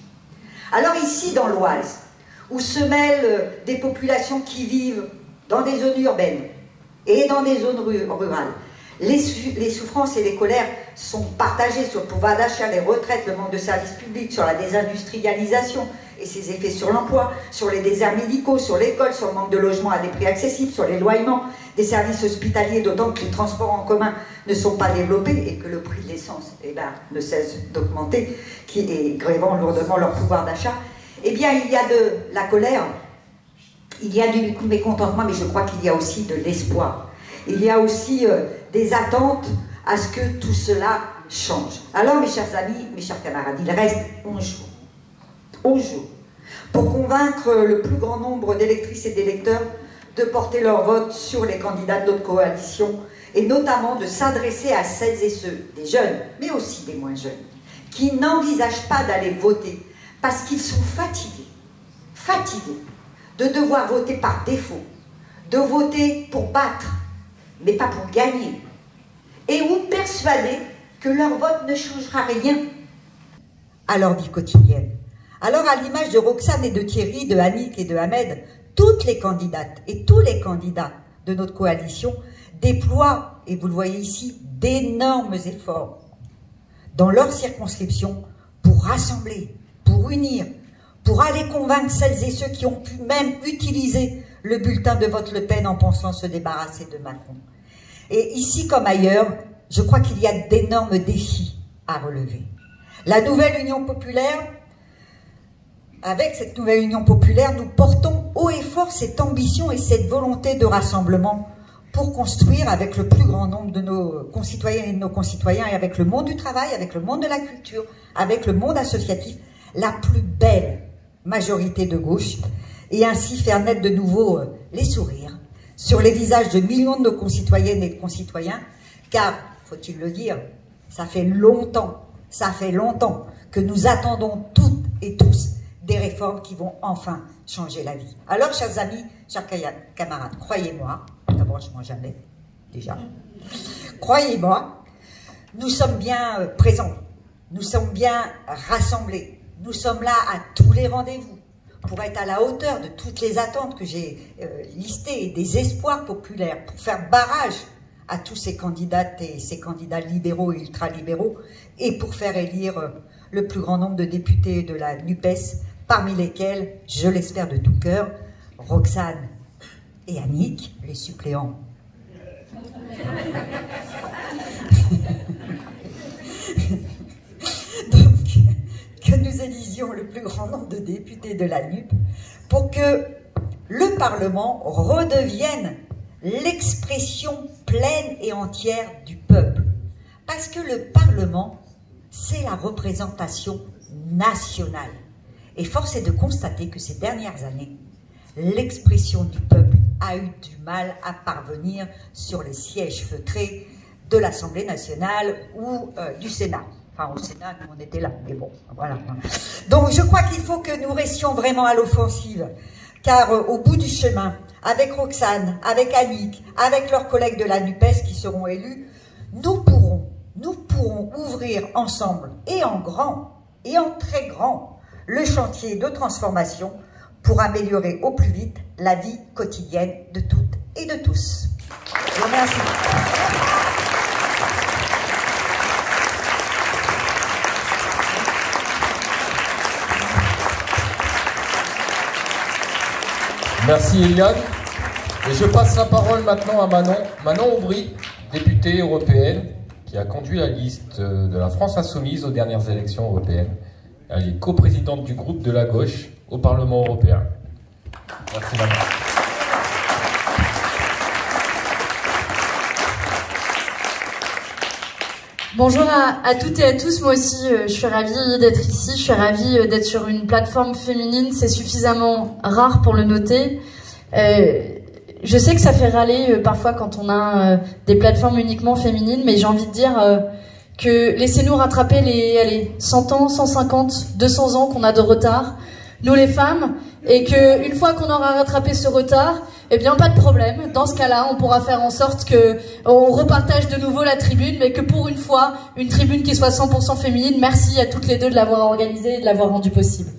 Alors ici, dans l'Oise, où se mêlent des populations qui vivent dans des zones urbaines et dans des zones rurales, les souffrances et les colères sont partagées sur le pouvoir d'achat, les retraites, le manque de services publics, sur la désindustrialisation et ses effets sur l'emploi, sur les déserts médicaux, sur l'école, sur le manque de logements à des prix accessibles, sur l'éloignement des services hospitaliers, d'autant que les transports en commun ne sont pas développés et que le prix de l'essence ne cesse d'augmenter, et grevant lourdement leur pouvoir d'achat. Eh bien, il y a de la colère, il y a du mécontentement, mais je crois qu'il y a aussi de l'espoir. Il y a aussi des attentes à ce que tout cela change. Alors, mes chers amis, mes chers camarades, il reste 11 jours, pour convaincre le plus grand nombre d'électrices et d'électeurs de porter leur vote sur les candidats de notre coalition, et notamment de s'adresser à celles et ceux, des jeunes, mais aussi des moins jeunes, qui n'envisagent pas d'aller voter, parce qu'ils sont fatigués de devoir voter par défaut, de voter pour battre, mais pas pour gagner, et ou persuadés que leur vote ne changera rien à leur vie quotidienne. Alors, à l'image de Roxane et de Thierry, de Annick et de Ahmed, toutes les candidates et tous les candidats de notre coalition déploient, et vous le voyez ici, d'énormes efforts dans leur circonscription pour rassembler, pour unir, pour aller convaincre celles et ceux qui ont pu même utiliser le bulletin de vote Le Pen en pensant se débarrasser de Macron. Et ici comme ailleurs, je crois qu'il y a d'énormes défis à relever. La nouvelle Union populaire, avec cette nouvelle Union populaire, nous portons haut et fort cette ambition et cette volonté de rassemblement pour construire avec le plus grand nombre de nos concitoyennes et de nos concitoyens, et avec le monde du travail, avec le monde de la culture, avec le monde associatif, la plus belle majorité de gauche, et ainsi faire naître de nouveau les sourires sur les visages de millions de nos concitoyennes et de concitoyens, car, faut-il le dire, ça fait longtemps que nous attendons toutes et tous des réformes qui vont enfin changer la vie. Alors, chers amis, chers camarades, croyez-moi, d'abord je ne mens jamais, déjà, croyez-moi, nous sommes bien présents, nous sommes bien rassemblés, nous sommes là à tous les rendez-vous pour être à la hauteur de toutes les attentes que j'ai listées et des espoirs populaires, pour faire barrage à tous ces candidates et ces candidats libéraux et ultralibéraux, et pour faire élire le plus grand nombre de députés de la NUPES, parmi lesquels, je l'espère de tout cœur, Roxane et Annick, les suppléants. Donc, que nous élisions le plus grand nombre de députés de la NUP pour que le Parlement redevienne l'expression pleine et entière du peuple. Parce que le Parlement, c'est la représentation nationale. Et force est de constater que ces dernières années, l'expression du peuple a eu du mal à parvenir sur les sièges feutrés de l'Assemblée nationale ou du Sénat. Enfin, au Sénat, nous, on était là, mais bon, voilà. Donc, je crois qu'il faut que nous restions vraiment à l'offensive, car au bout du chemin, avec Roxane, avec Annick, avec leurs collègues de la NUPES qui seront élus, nous pourrons ouvrir ensemble, et en grand, et en très grand, le chantier de transformation pour améliorer au plus vite la vie quotidienne de toutes et de tous. Je vous remercie. Merci Eliane. Et je passe la parole maintenant à Manon Aubry, députée européenne, qui a conduit la liste de la France Insoumise aux dernières élections européennes. Elle est coprésidente du groupe de la gauche au Parlement européen. Merci Manon. Bonjour à toutes et à tous, moi aussi je suis ravie d'être ici, je suis ravie d'être sur une plateforme féminine, c'est suffisamment rare pour le noter. Je sais que ça fait râler parfois quand on a des plateformes uniquement féminines, mais j'ai envie de dire que laissez-nous rattraper les 100 ans, 150, 200 ans qu'on a de retard, nous les femmes, et qu'une fois qu'on aura rattrapé ce retard, eh bien pas de problème, dans ce cas-là on pourra faire en sorte qu'on repartage de nouveau la tribune, mais que pour une fois, une tribune qui soit 100% féminine. Merci à toutes les deux de l'avoir organisée et de l'avoir rendue possible.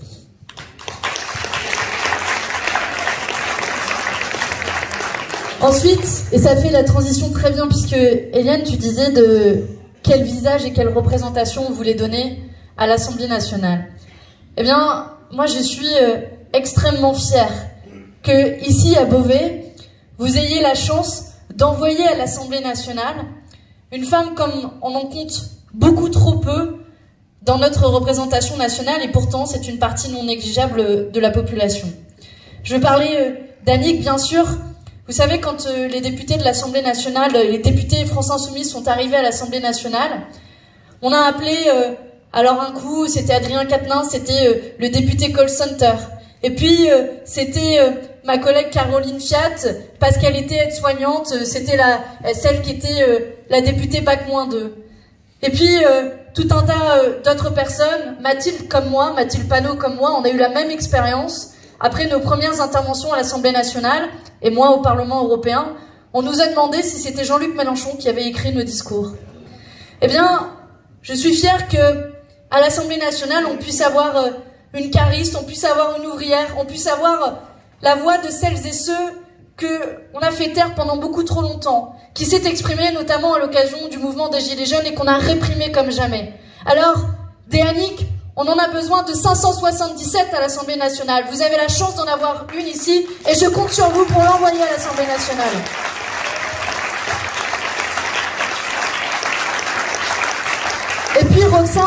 Ensuite, et ça fait la transition très bien, puisque Eliane, tu disais de quel visage et quelle représentation on voulait donner à l'Assemblée nationale. Eh bien, moi je suis extrêmement fière que ici à Beauvais, vous ayez la chance d'envoyer à l'Assemblée nationale une femme comme on en compte beaucoup trop peu dans notre représentation nationale, et pourtant c'est une partie non négligeable de la population. Je veux parler d'Annick, bien sûr. Vous savez, quand les députés de l'Assemblée nationale, les députés France Insoumise sont arrivés à l'Assemblée nationale, on a appelé, alors un coup c'était Adrien Quatennens, c'était le député call center. Et puis c'était ma collègue Caroline Fiat, parce qu'elle était aide-soignante, c'était celle qui était la députée Bac-2. Et puis tout un tas d'autres personnes, Mathilde comme moi, Mathilde Panot comme moi, on a eu la même expérience. Après nos premières interventions à l'Assemblée nationale, et moi au Parlement européen, on nous a demandé si c'était Jean-Luc Mélenchon qui avait écrit nos discours. Eh bien, je suis fière que à l'Assemblée nationale, on puisse avoir une cariste, on puisse avoir une ouvrière, on puisse avoir la voix de celles et ceux qu'on a fait taire pendant beaucoup trop longtemps, qui s'est exprimé notamment à l'occasion du mouvement des Gilets jaunes et qu'on a réprimé comme jamais. Alors, des Annick, on en a besoin de 577 à l'Assemblée nationale. Vous avez la chance d'en avoir une ici, et je compte sur vous pour l'envoyer à l'Assemblée nationale. Et puis Roxane,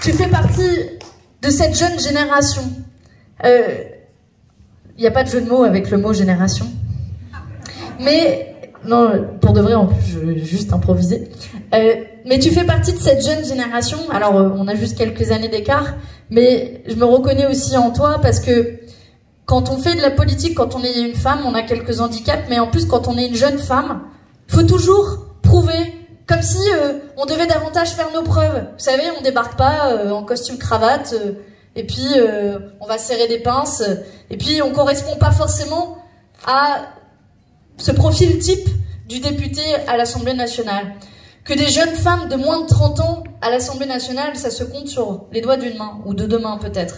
tu fais partie de cette jeune génération. Il n'y a pas de jeu de mots avec le mot génération. Mais, non, pour de vrai, en plus, je vais juste improviser. Mais tu fais partie de cette jeune génération. Alors, on a juste quelques années d'écart, mais je me reconnais aussi en toi, parce que quand on fait de la politique, quand on est une femme, on a quelques handicaps, mais en plus, quand on est une jeune femme, il faut toujours prouver, comme si on devait davantage faire nos preuves. Vous savez, on débarque pas en costume cravate, et puis on va serrer des pinces, et puis on correspond pas forcément à ce profil type du député à l'Assemblée nationale. Que des jeunes femmes de moins de 30 ans à l'Assemblée nationale, ça se compte sur les doigts d'une main, ou de deux mains peut-être.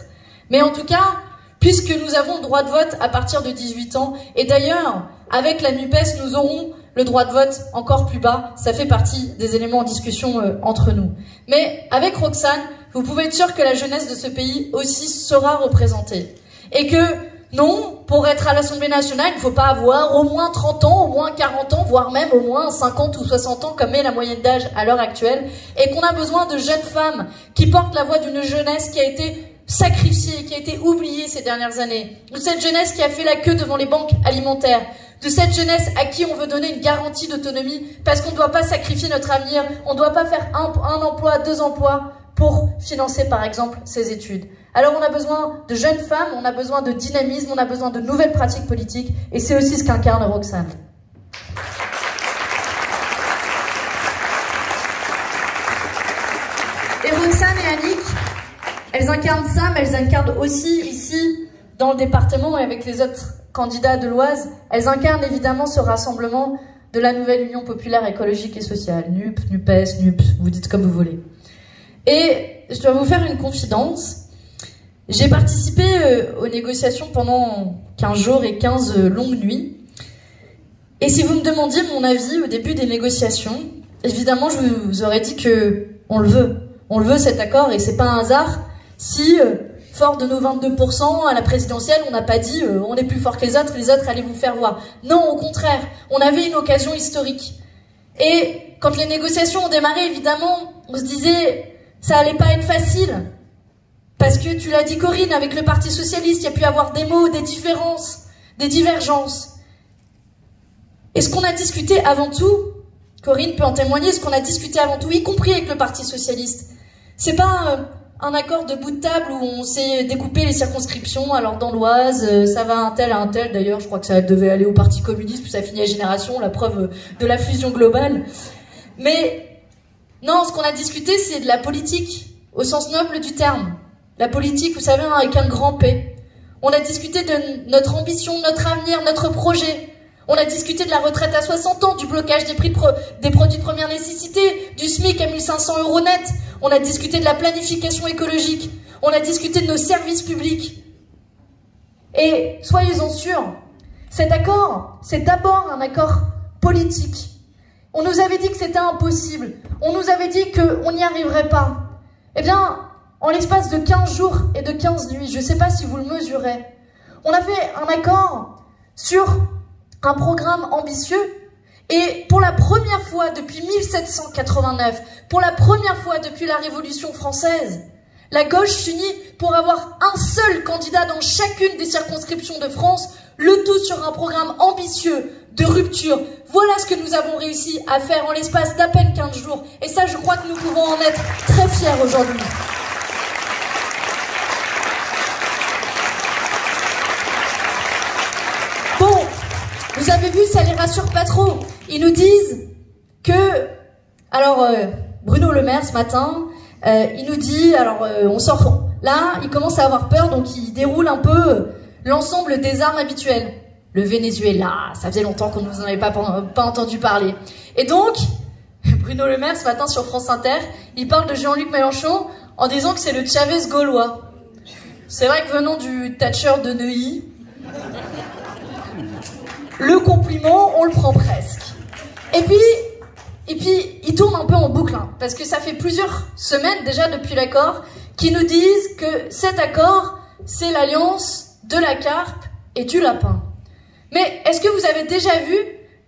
Mais en tout cas, puisque nous avons le droit de vote à partir de 18 ans, et d'ailleurs, avec la NUPES, nous aurons le droit de vote encore plus bas, ça fait partie des éléments en discussion entre nous. Mais avec Roxane, vous pouvez être sûr que la jeunesse de ce pays aussi sera représentée. Et que non, pour être à l'Assemblée nationale, il ne faut pas avoir au moins 30 ans, au moins 40 ans, voire même au moins 50 ou 60 ans, comme est la moyenne d'âge à l'heure actuelle, et qu'on a besoin de jeunes femmes qui portent la voix d'une jeunesse qui a été sacrifiée, qui a été oubliée ces dernières années, de cette jeunesse qui a fait la queue devant les banques alimentaires, de cette jeunesse à qui on veut donner une garantie d'autonomie, parce qu'on ne doit pas sacrifier notre avenir, on ne doit pas faire un emploi, 2 emplois pour financer par exemple ses études. Alors on a besoin de jeunes femmes, on a besoin de dynamisme, on a besoin de nouvelles pratiques politiques, et c'est aussi ce qu'incarne Roxane. Et Roxane et Annick, elles incarnent ça, mais elles incarnent aussi ici, dans le département et avec les autres candidats de l'Oise, elles incarnent évidemment ce rassemblement de la nouvelle Union populaire écologique et sociale. NUP, NUPES, NUP, vous dites comme vous voulez. Et je dois vous faire une confidence. J'ai participé aux négociations pendant 15 jours et 15 longues nuits. Et si vous me demandiez mon avis au début des négociations, évidemment, je vous aurais dit que on le veut. On le veut, cet accord, et c'est pas un hasard si, fort de nos 22% à la présidentielle, on n'a pas dit on est plus fort que les autres allez vous faire voir. Non, au contraire, on avait une occasion historique. Et quand les négociations ont démarré, évidemment, on se disait ça allait pas être facile. Parce que, tu l'as dit Corinne, avec le Parti Socialiste, il y a pu avoir des mots, des différences, des divergences. Et ce qu'on a discuté avant tout, Corinne peut en témoigner, ce qu'on a discuté avant tout, y compris avec le Parti Socialiste, c'est pas un accord de bout de table où on s'est découpé les circonscriptions. Alors dans l'Oise, ça va un tel à un tel. D'ailleurs, je crois que ça devait aller au Parti communiste, puis ça finit à Génération, la preuve de la fusion globale. Mais non, ce qu'on a discuté, c'est de la politique, au sens noble du terme. La politique, vous savez, avec un grand P. On a discuté de notre ambition, notre avenir, notre projet. On a discuté de la retraite à 60 ans, du blocage des prix des produits de première nécessité, du SMIC à 1500 € net. On a discuté de la planification écologique. On a discuté de nos services publics. Et soyez-en sûrs, cet accord, c'est d'abord un accord politique. On nous avait dit que c'était impossible. On nous avait dit qu'on n'y arriverait pas. Eh bien, en l'espace de 15 jours et de 15 nuits, je ne sais pas si vous le mesurez, on a fait un accord sur un programme ambitieux, et pour la première fois depuis 1789, pour la première fois depuis la Révolution française, la gauche s'unit pour avoir un seul candidat dans chacune des circonscriptions de France, le tout sur un programme ambitieux, de rupture. Voilà ce que nous avons réussi à faire en l'espace d'à peine 15 jours, et ça, je crois que nous pouvons en être très fiers aujourd'hui. Bon, vous avez vu, ça les rassure pas trop. Ils nous disent que... Alors, Bruno Le Maire, ce matin, il nous dit... Alors, on sort... Là, il commence à avoir peur, donc il déroule un peu l'ensemble des armes habituelles. Le Venezuela, ça faisait longtemps qu'on ne vous en avait pas entendu parler. Et donc, Bruno Le Maire, ce matin, sur France Inter, il parle de Jean-Luc Mélenchon en disant que c'est le Chavez gaulois. C'est vrai que venant du Thatcher de Neuilly... Le compliment, on le prend presque. Et puis, il tourne un peu en boucle, hein, parce que ça fait plusieurs semaines déjà depuis l'accord qui nous disent que cet accord, c'est l'alliance de la carpe et du lapin. Mais est-ce que vous avez déjà vu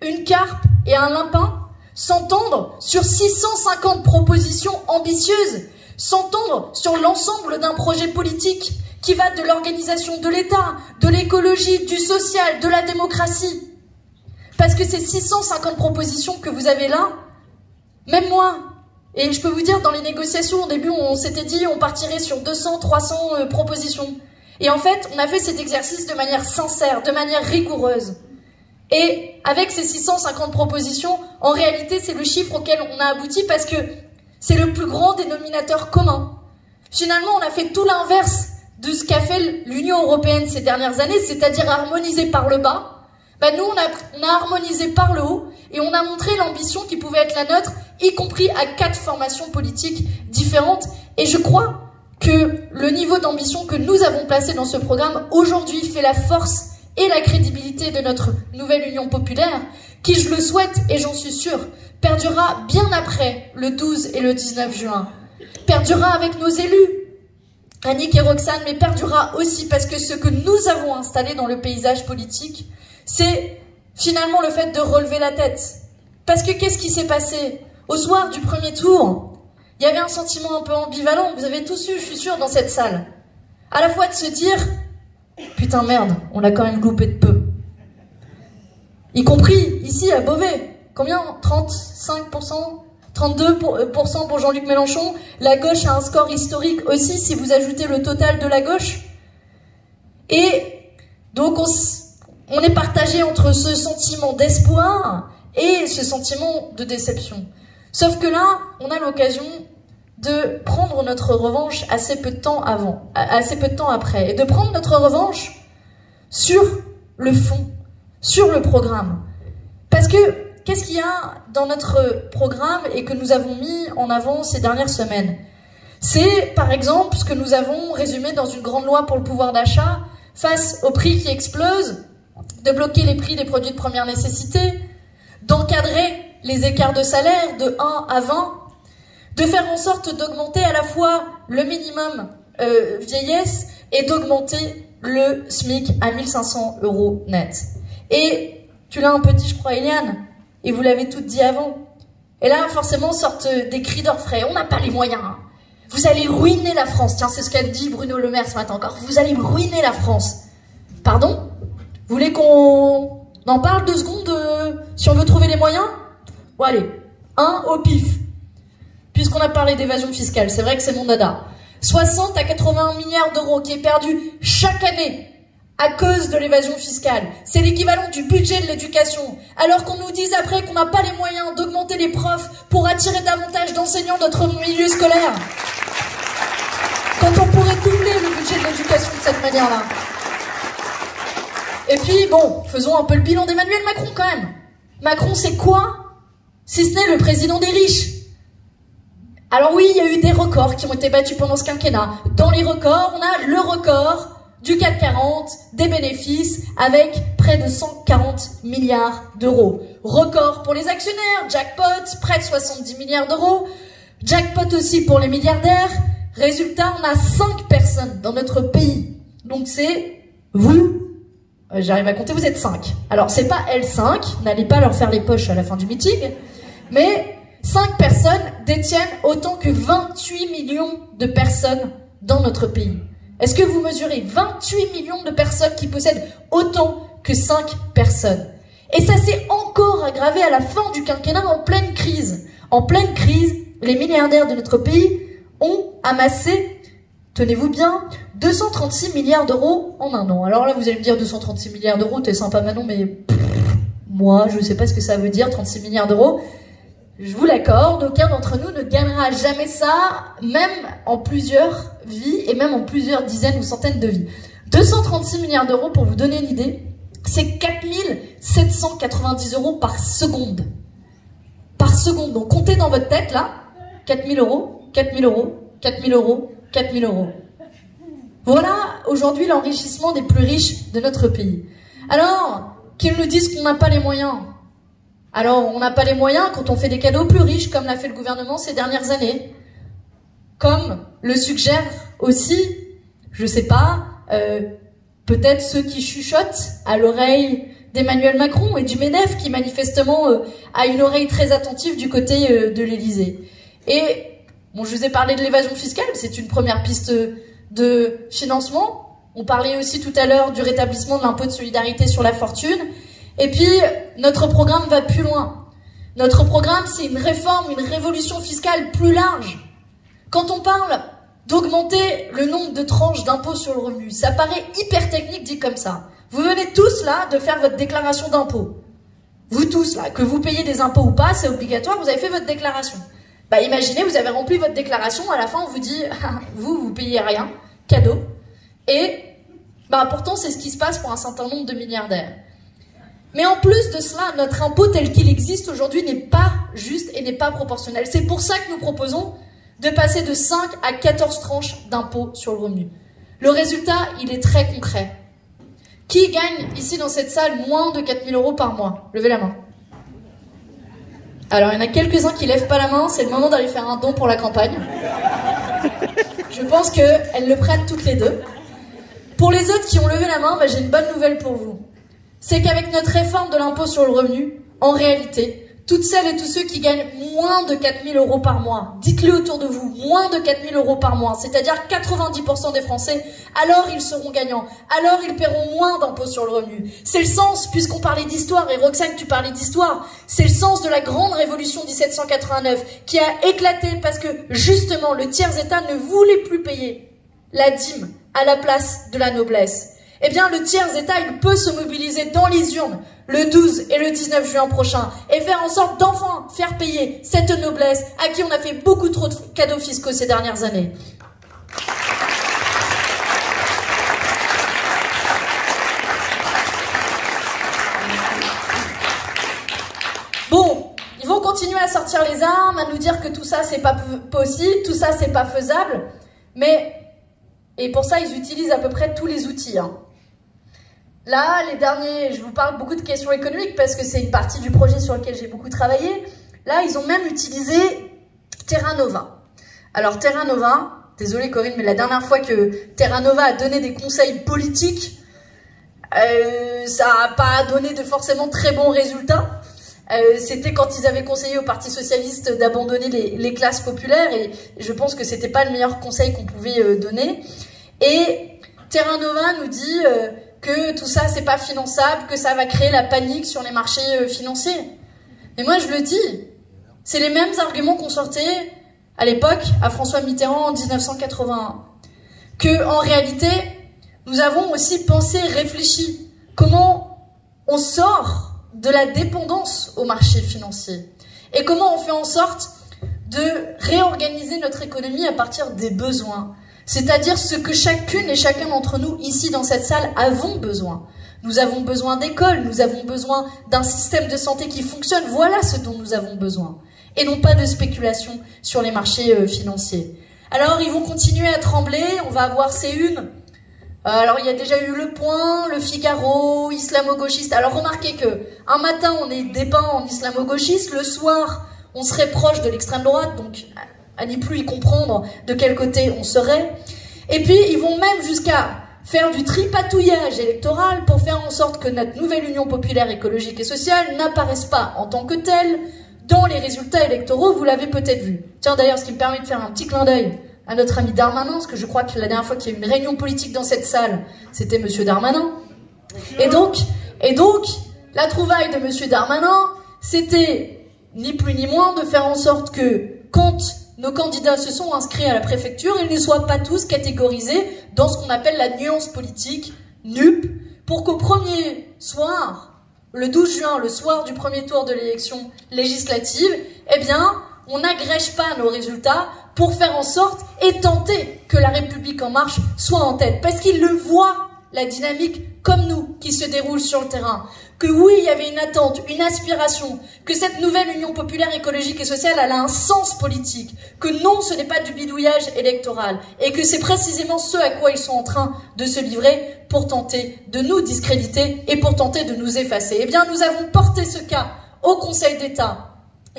une carpe et un lapin s'entendre sur 650 propositions ambitieuses, s'entendre sur l'ensemble d'un projet politique qui va de l'organisation de l'État, de l'écologie, du social, de la démocratie? Parce que ces 650 propositions que vous avez là, même moi, et je peux vous dire, dans les négociations, au début, on s'était dit on partirait sur 200, 300 propositions. Et en fait, on a fait cet exercice de manière sincère, de manière rigoureuse. Et avec ces 650 propositions, en réalité, c'est le chiffre auquel on a abouti parce que c'est le plus grand dénominateur commun. Finalement, on a fait tout l'inverse de ce qu'a fait l'Union européenne ces dernières années, c'est-à-dire harmoniser par le bas. Ben nous, on a harmonisé par le haut et on a montré l'ambition qui pouvait être la nôtre, y compris à 4 formations politiques différentes. Et je crois que le niveau d'ambition que nous avons placé dans ce programme aujourd'hui fait la force et la crédibilité de notre nouvelle Union populaire, qui, je le souhaite et j'en suis sûre, perdurera bien après le 12 et le 19 juin. Perdurera avec nos élus, Annick et Roxane, mais perdurera aussi parce que ce que nous avons installé dans le paysage politique, c'est finalement le fait de relever la tête. Parce que qu'est-ce qui s'est passé? Au soir du premier tour, il y avait un sentiment un peu ambivalent, vous avez tous eu, je suis sûre, dans cette salle. À la fois de se dire, putain merde, on a quand même loupé de peu. Y compris ici à Beauvais. Combien? 35%? 32% pour Jean-Luc Mélenchon. La gauche a un score historique aussi, si vous ajoutez le total de la gauche. Et donc on est partagé entre ce sentiment d'espoir et ce sentiment de déception. Sauf que là, on a l'occasion de prendre notre revanche assez peu de temps après. Et de prendre notre revanche sur le fond, sur le programme. Parce que, qu'est-ce qu'il y a dans notre programme et que nous avons mis en avant ces dernières semaines? C'est, par exemple, ce que nous avons résumé dans une grande loi pour le pouvoir d'achat, face aux prix qui explosent, de bloquer les prix des produits de première nécessité, d'encadrer les écarts de salaire de 1 à 20, de faire en sorte d'augmenter à la fois le minimum vieillesse et d'augmenter le SMIC à 1 500 € net. Et tu l'as un peu dit, je crois, Eliane, et vous l'avez toutes dit avant. Et là, forcément, sortent des cris d'orfraie. On n'a pas les moyens. Hein. Vous allez ruiner la France. Tiens, c'est ce qu'a dit Bruno Le Maire ce matin encore. Vous allez ruiner la France. Pardon? Vous voulez qu'on en parle 2 secondes si on veut trouver les moyens? Bon, allez, un au pif. Puisqu'on a parlé d'évasion fiscale, c'est vrai que c'est mon dada. 60 à 81 milliards d'euros qui est perdu chaque année à cause de l'évasion fiscale. C'est l'équivalent du budget de l'éducation. Alors qu'on nous dise après qu'on n'a pas les moyens d'augmenter les profs pour attirer davantage d'enseignants dans notre milieu scolaire. Quand on pourrait doubler le budget de l'éducation de cette manière-là. Et puis, bon, faisons un peu le bilan d'Emmanuel Macron quand même. Macron, c'est quoi? Si ce n'est le président des riches. Alors oui, il y a eu des records qui ont été battus pendant ce quinquennat. Dans les records, on a le record du CAC 40, des bénéfices, avec près de 140 milliards d'euros. Record pour les actionnaires, jackpot, près de 70 milliards d'euros. Jackpot aussi pour les milliardaires. Résultat, on a 5 personnes dans notre pays. Donc c'est vous. J'arrive à compter, vous êtes 5. Alors c'est pas L5, n'allez pas leur faire les poches à la fin du meeting, mais 5 personnes détiennent autant que 28 millions de personnes dans notre pays. Est-ce que vous mesurez 28 millions de personnes qui possèdent autant que 5 personnes? Et ça s'est encore aggravé à la fin du quinquennat en pleine crise. En pleine crise, les milliardaires de notre pays ont amassé, tenez-vous bien, 236 milliards d'euros en un an. Alors là, vous allez me dire 236 milliards d'euros, t'es sympa Manon, mais moi, je ne sais pas ce que ça veut dire, 36 milliards d'euros. Je vous l'accorde, aucun d'entre nous ne gagnera jamais ça, même en plusieurs vies et même en plusieurs dizaines ou centaines de vies. 236 milliards d'euros, pour vous donner une idée, c'est 4 790 € par seconde. Par seconde. Donc comptez dans votre tête, là, 4 000 €, 4 000 €, 4 000 €, 4 000 €. Voilà aujourd'hui l'enrichissement des plus riches de notre pays. Alors, qu'ils nous disent qu'on n'a pas les moyens. Alors, on n'a pas les moyens quand on fait des cadeaux plus riches, comme l'a fait le gouvernement ces dernières années. Comme le suggèrent aussi, je sais pas, peut-être ceux qui chuchotent à l'oreille d'Emmanuel Macron et du MEDEF, qui manifestement a une oreille très attentive du côté de l'Élysée. Et, bon, je vous ai parlé de l'évasion fiscale, c'est une première piste de financement. On parlait aussi tout à l'heure du rétablissement de l'impôt de solidarité sur la fortune. Et puis, notre programme va plus loin. Notre programme, c'est une réforme, une révolution fiscale plus large. Quand on parle d'augmenter le nombre de tranches d'impôt sur le revenu, ça paraît hyper technique dit comme ça. Vous venez tous là de faire votre déclaration d'impôt. Vous tous là, que vous payez des impôts ou pas, c'est obligatoire, vous avez fait votre déclaration. Bah imaginez, vous avez rempli votre déclaration, à la fin on vous dit, vous payez rien, cadeau. Et bah pourtant c'est ce qui se passe pour un certain nombre de milliardaires. Mais en plus de cela, notre impôt tel qu'il existe aujourd'hui n'est pas juste et n'est pas proportionnel. C'est pour ça que nous proposons de passer de 5 à 14 tranches d'impôt sur le revenu. Le résultat, il est très concret. Qui gagne ici dans cette salle moins de 4 000 € par mois? Levez la main. Alors, il y en a quelques-uns qui lèvent pas la main, c'est le moment d'aller faire un don pour la campagne. Je pense qu'elles le prennent toutes les deux. Pour les autres qui ont levé la main, bah, j'ai une bonne nouvelle pour vous. C'est qu'avec notre réforme de l'impôt sur le revenu, en réalité, toutes celles et tous ceux qui gagnent moins de 4 000 € par mois, dites-le autour de vous, moins de 4 000 € par mois, c'est-à-dire 90% des Français, alors ils seront gagnants, alors ils paieront moins d'impôt sur le revenu. C'est le sens, puisqu'on parlait d'histoire, et Roxane, tu parlais d'histoire, c'est le sens de la grande révolution 1789, qui a éclaté parce que, justement, le tiers-État ne voulait plus payer la dîme à la place de la noblesse. Eh bien, le tiers-État, il peut se mobiliser dans les urnes le 12 et le 19 juin prochain et faire en sorte d'enfin faire payer cette noblesse à qui on a fait beaucoup trop de cadeaux fiscaux ces dernières années. à sortir les armes, à nous dire que tout ça c'est pas possible, tout ça c'est pas faisable, et pour ça ils utilisent à peu près tous les outils. Hein. Là, les derniers, je vous parle beaucoup de questions économiques parce que c'est une partie du projet sur lequel j'ai beaucoup travaillé. Là, ils ont même utilisé Terra Nova. Alors Terra Nova, désolée Corinne, mais la dernière fois que Terra Nova a donné des conseils politiques, ça n'a pas donné de forcément très bons résultats. C'était quand ils avaient conseillé au Parti Socialiste d'abandonner les classes populaires, et je pense que c'était pas le meilleur conseil qu'on pouvait donner. Et Terra Nova nous dit que tout ça c'est pas finançable, que ça va créer la panique sur les marchés financiers. Et moi je le dis, c'est les mêmes arguments qu'on sortait à l'époque à François Mitterrand en 1981. Que en réalité, nous avons aussi pensé, réfléchi comment on sort de la dépendance aux marchés financiers et comment on fait en sorte de réorganiser notre économie à partir des besoins. C'est-à-dire ce que chacune et chacun d'entre nous, ici dans cette salle, avons besoin. Nous avons besoin d'écoles, nous avons besoin d'un système de santé qui fonctionne. Voilà ce dont nous avons besoin. Et non pas de spéculation sur les marchés financiers. Alors, ils vont continuer à trembler. On va avoir ces unes. Alors, il y a déjà eu Le Point, Le Figaro, islamo-gauchiste. Alors, remarquez que un matin, on est dépeint en islamo-gauchiste. Le soir, on serait proche de l'extrême droite. Donc, à n'y plus y comprendre de quel côté on serait. Et puis, ils vont même jusqu'à faire du tripatouillage électoral pour faire en sorte que notre nouvelle Union populaire écologique et sociale n'apparaisse pas en tant que telle dans les résultats électoraux. Vous l'avez peut-être vu. Tiens, d'ailleurs, ce qui me permet de faire un petit clin d'œil à notre ami Darmanin, parce que je crois que la dernière fois qu'il y a eu une réunion politique dans cette salle, c'était Monsieur Darmanin. Et donc, la trouvaille de Monsieur Darmanin, c'était ni plus ni moins de faire en sorte que quand nos candidats se sont inscrits à la préfecture, ils ne soient pas tous catégorisés dans ce qu'on appelle la nuance politique, NUP, pour qu'au premier soir, le 12 juin, le soir du premier tour de l'élection législative, eh bien, on n'agrège pas nos résultats pour faire en sorte et tenter que la République en marche soit en tête. Parce qu'ils le voient, la dynamique, comme nous, qui se déroule sur le terrain. Que oui, il y avait une attente, une aspiration, que cette nouvelle Union populaire écologique et sociale, elle a un sens politique, que non, ce n'est pas du bidouillage électoral, et que c'est précisément ce à quoi ils sont en train de se livrer pour tenter de nous discréditer et pour tenter de nous effacer. Eh bien, nous avons porté ce cas au Conseil d'État.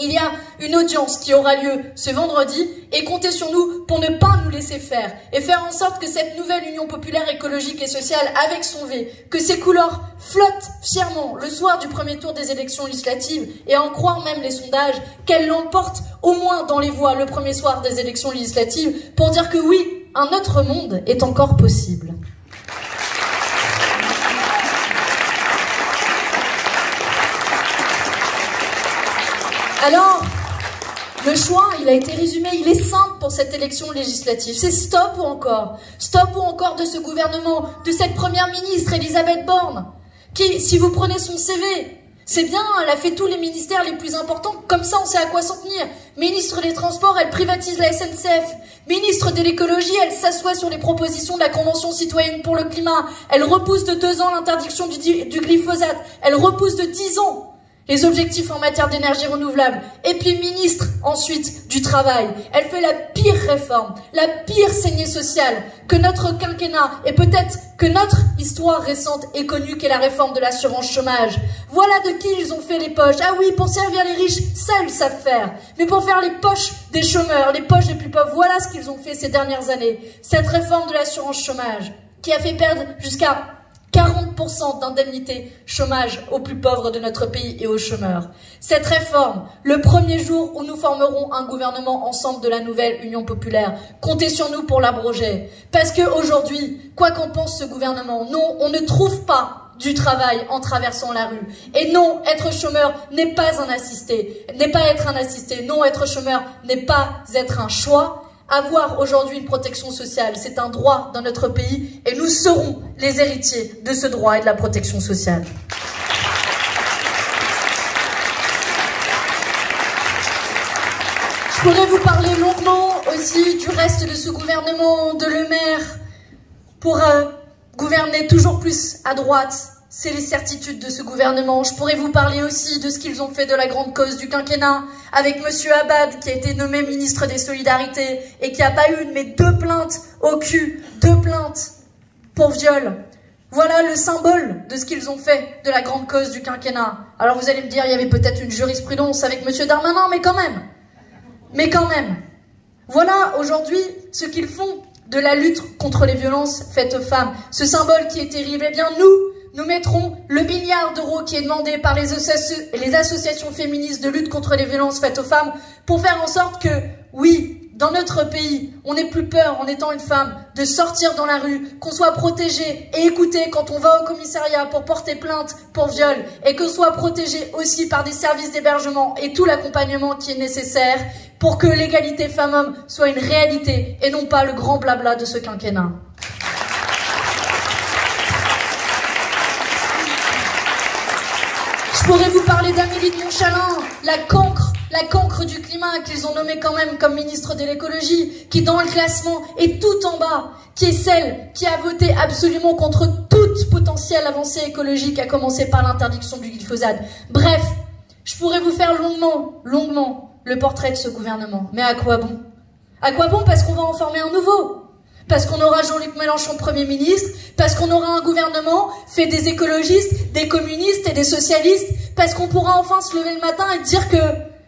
Il y a une audience qui aura lieu ce vendredi et comptez sur nous pour ne pas nous laisser faire et faire en sorte que cette nouvelle Union populaire écologique et sociale avec son V, que ses couleurs flottent fièrement le soir du premier tour des élections législatives et à en croire même les sondages, qu'elle l'emporte au moins dans les voix le premier soir des élections législatives pour dire que oui, un autre monde est encore possible. Alors, le choix, il a été résumé, il est simple pour cette élection législative. C'est stop ou encore? Stop ou encore de ce gouvernement, de cette première ministre, Elisabeth Borne, qui, si vous prenez son CV, c'est bien, elle a fait tous les ministères les plus importants, comme ça on sait à quoi s'en tenir. Ministre des Transports, elle privatise la SNCF. Ministre de l'Écologie, elle s'assoit sur les propositions de la Convention citoyenne pour le climat. Elle repousse de 2 ans l'interdiction du glyphosate. Elle repousse de 10 ans les objectifs en matière d'énergie renouvelable. Et puis ministre, ensuite, du Travail. Elle fait la pire réforme, la pire saignée sociale que notre quinquennat et peut-être que notre histoire récente ait connue, qu'est la réforme de l'assurance chômage. Voilà de qui ils ont fait les poches. Ah oui, pour servir les riches, ça ils savent faire. Mais pour faire les poches des chômeurs, les poches des plus pauvres, voilà ce qu'ils ont fait ces dernières années. Cette réforme de l'assurance chômage qui a fait perdre jusqu'à 40% d'indemnité chômage aux plus pauvres de notre pays et aux chômeurs. Cette réforme, le premier jour où nous formerons un gouvernement ensemble de la nouvelle Union populaire, comptez sur nous pour l'abroger. Parce qu'aujourd'hui, quoi qu'en pense ce gouvernement, non, on ne trouve pas du travail en traversant la rue. Et non, être chômeur n'est pas un assisté, n'est pas être un assisté. Non, être chômeur n'est pas être un choix. Avoir aujourd'hui une protection sociale, c'est un droit dans notre pays et nous serons les héritiers de ce droit et de la protection sociale. Je pourrais vous parler longuement aussi du reste de ce gouvernement, de Le Maire, pour gouverner toujours plus à droite. c'est les certitudes de ce gouvernement. Je pourrais vous parler aussi de ce qu'ils ont fait de la grande cause du quinquennat, avec Monsieur Abad, qui a été nommé ministre des Solidarités, et qui n'a pas eu, mais 2 plaintes au cul, 2 plaintes pour viol. Voilà le symbole de ce qu'ils ont fait de la grande cause du quinquennat. Alors vous allez me dire, il y avait peut-être une jurisprudence avec Monsieur Darmanin, mais quand même. Mais quand même. Voilà aujourd'hui ce qu'ils font de la lutte contre les violences faites aux femmes. Ce symbole qui est terrible, eh bien nous mettrons le milliard d'euros qui est demandé par les associations féministes de lutte contre les violences faites aux femmes pour faire en sorte que, oui, dans notre pays, on n'ait plus peur, en étant une femme, de sortir dans la rue, qu'on soit protégé et écouté quand on va au commissariat pour porter plainte pour viol, et qu'on soit protégé aussi par des services d'hébergement et tout l'accompagnement qui est nécessaire pour que l'égalité femmes-hommes soit une réalité et non pas le grand blabla de ce quinquennat. Je pourrais vous parler d'Amélie de Montchalin, la cancre du climat, qu'ils ont nommée quand même comme ministre de l'écologie, qui dans le classement est tout en bas, qui est celle qui a voté absolument contre toute potentielle avancée écologique, à commencer par l'interdiction du glyphosate. Bref, je pourrais vous faire longuement le portrait de ce gouvernement. Mais à quoi bon? À quoi bon? Parce qu'on va en former un nouveau. Parce qu'on aura Jean-Luc Mélenchon Premier ministre, parce qu'on aura un gouvernement fait des écologistes, des communistes et des socialistes, parce qu'on pourra enfin se lever le matin et dire que,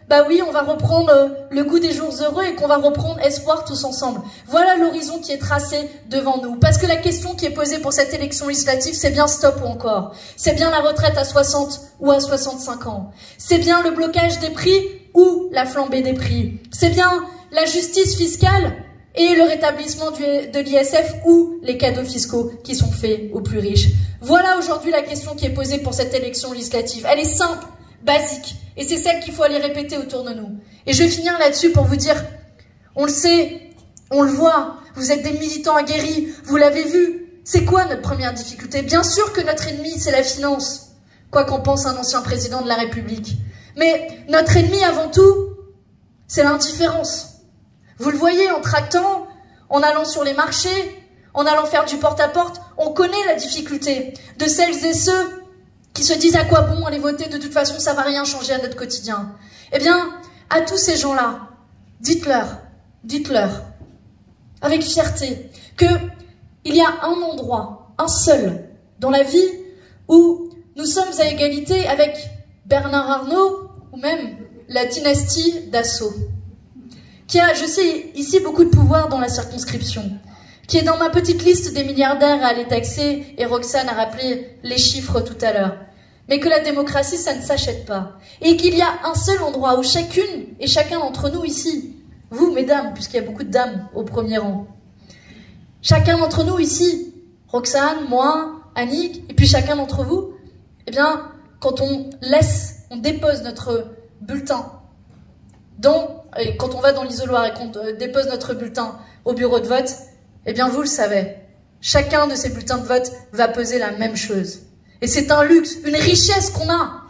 bah oui, on va reprendre le goût des jours heureux et qu'on va reprendre espoir tous ensemble. Voilà l'horizon qui est tracé devant nous. Parce que la question qui est posée pour cette élection législative, c'est bien stop ou encore. C'est bien la retraite à 60 ou à 65 ans. C'est bien le blocage des prix ou la flambée des prix. C'est bien la justice fiscale et le rétablissement de l'ISF ou les cadeaux fiscaux qui sont faits aux plus riches. Voilà aujourd'hui la question qui est posée pour cette élection législative. Elle est simple, basique, et c'est celle qu'il faut aller répéter autour de nous. Et je vais finir là-dessus pour vous dire, on le sait, on le voit, vous êtes des militants aguerris, vous l'avez vu, c'est quoi notre première difficulté? Bien sûr que notre ennemi, c'est la finance, quoi qu'en pense un ancien président de la République. Mais notre ennemi avant tout, c'est l'indifférence. Vous le voyez en tractant, en allant sur les marchés, en allant faire du porte-à-porte, on connaît la difficulté de celles et ceux qui se disent à quoi bon aller voter, de toute façon ça va rien changer à notre quotidien. Eh bien, à tous ces gens-là, dites-leur, avec fierté, qu'il y a un endroit, un seul, dans la vie où nous sommes à égalité avec Bernard Arnault ou même la dynastie Dassault, qui a, je sais, ici beaucoup de pouvoir dans la circonscription, qui est dans ma petite liste des milliardaires à aller taxer, et Roxane a rappelé les chiffres tout à l'heure. Mais que la démocratie, ça ne s'achète pas. Et qu'il y a un seul endroit où chacune et chacun d'entre nous ici, vous, mesdames, puisqu'il y a beaucoup de dames au premier rang, chacun d'entre nous ici, Roxane, moi, Annick, et puis chacun d'entre vous, eh bien, quand on dépose notre bulletin et quand on va dans l'isoloir et qu'on dépose notre bulletin au bureau de vote, eh bien vous le savez, chacun de ces bulletins de vote va peser la même chose. Et c'est un luxe, une richesse qu'on a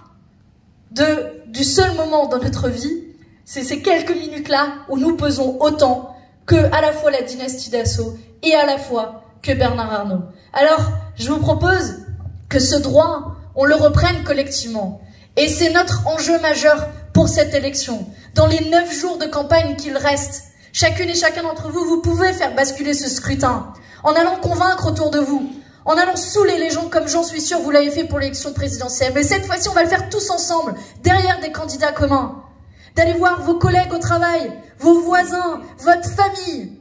du seul moment dans notre vie, c'est ces quelques minutes-là où nous pesons autant que à la fois la dynastie Dassault et à la fois que Bernard Arnault. Alors, je vous propose que ce droit, on le reprenne collectivement. Et c'est notre enjeu majeur pour cette élection. Dans les 9 jours de campagne qu'il reste, chacune et chacun d'entre vous, vous pouvez faire basculer ce scrutin en allant convaincre autour de vous, en allant saouler les gens comme j'en suis sûre vous l'avez fait pour l'élection présidentielle. Mais cette fois-ci, on va le faire tous ensemble, derrière des candidats communs. D'aller voir vos collègues au travail, vos voisins, votre famille,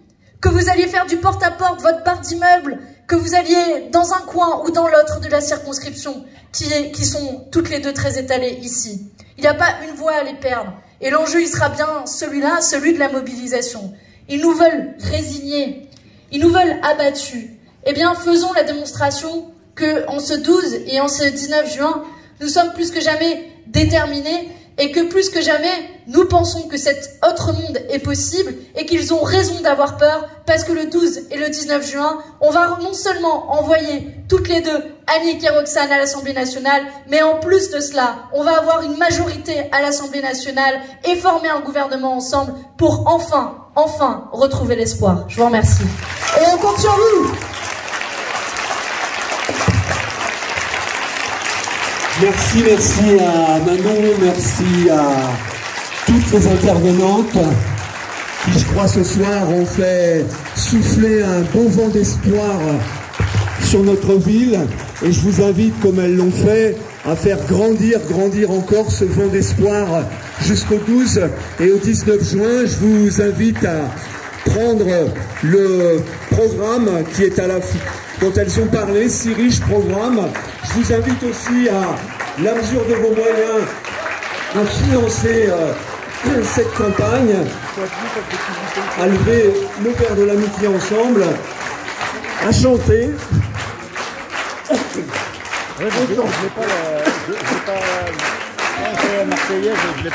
que vous alliez faire du porte-à-porte, votre part d'immeuble, que vous alliez dans un coin ou dans l'autre de la circonscription, qui sont toutes les deux très étalées ici. Il n'y a pas une voix à les perdre. Et l'enjeu, il sera bien celui-là, celui de la mobilisation. Ils nous veulent résignés, ils nous veulent abattus. Eh bien, faisons la démonstration qu'en ce 12 et en ce 19 juin, nous sommes plus que jamais déterminés et que plus que jamais, nous pensons que cet autre monde est possible et qu'ils ont raison d'avoir peur parce que le 12 et le 19 juin, on va non seulement envoyer toutes les deux Annick et Roxane à l'Assemblée nationale, mais en plus de cela, on va avoir une majorité à l'Assemblée nationale et former un gouvernement ensemble pour enfin retrouver l'espoir. Je vous remercie. Et on compte sur vous. Merci à Manon, merci à toutes les intervenantes qui, je crois, ce soir ont fait souffler un bon vent d'espoir sur notre ville. Et je vous invite, comme elles l'ont fait, à faire grandir encore ce vent d'espoir jusqu'au 12 et au 19 juin. Je vous invite à prendre le programme qui est à la dont elles ont parlé, si riche programme. Je vous invite aussi à, la mesure de vos moyens, à financer cette campagne, à lever le verre de l'amitié ensemble, à chanter. Je n'ai pas la Marseillaise, je l'ai pas.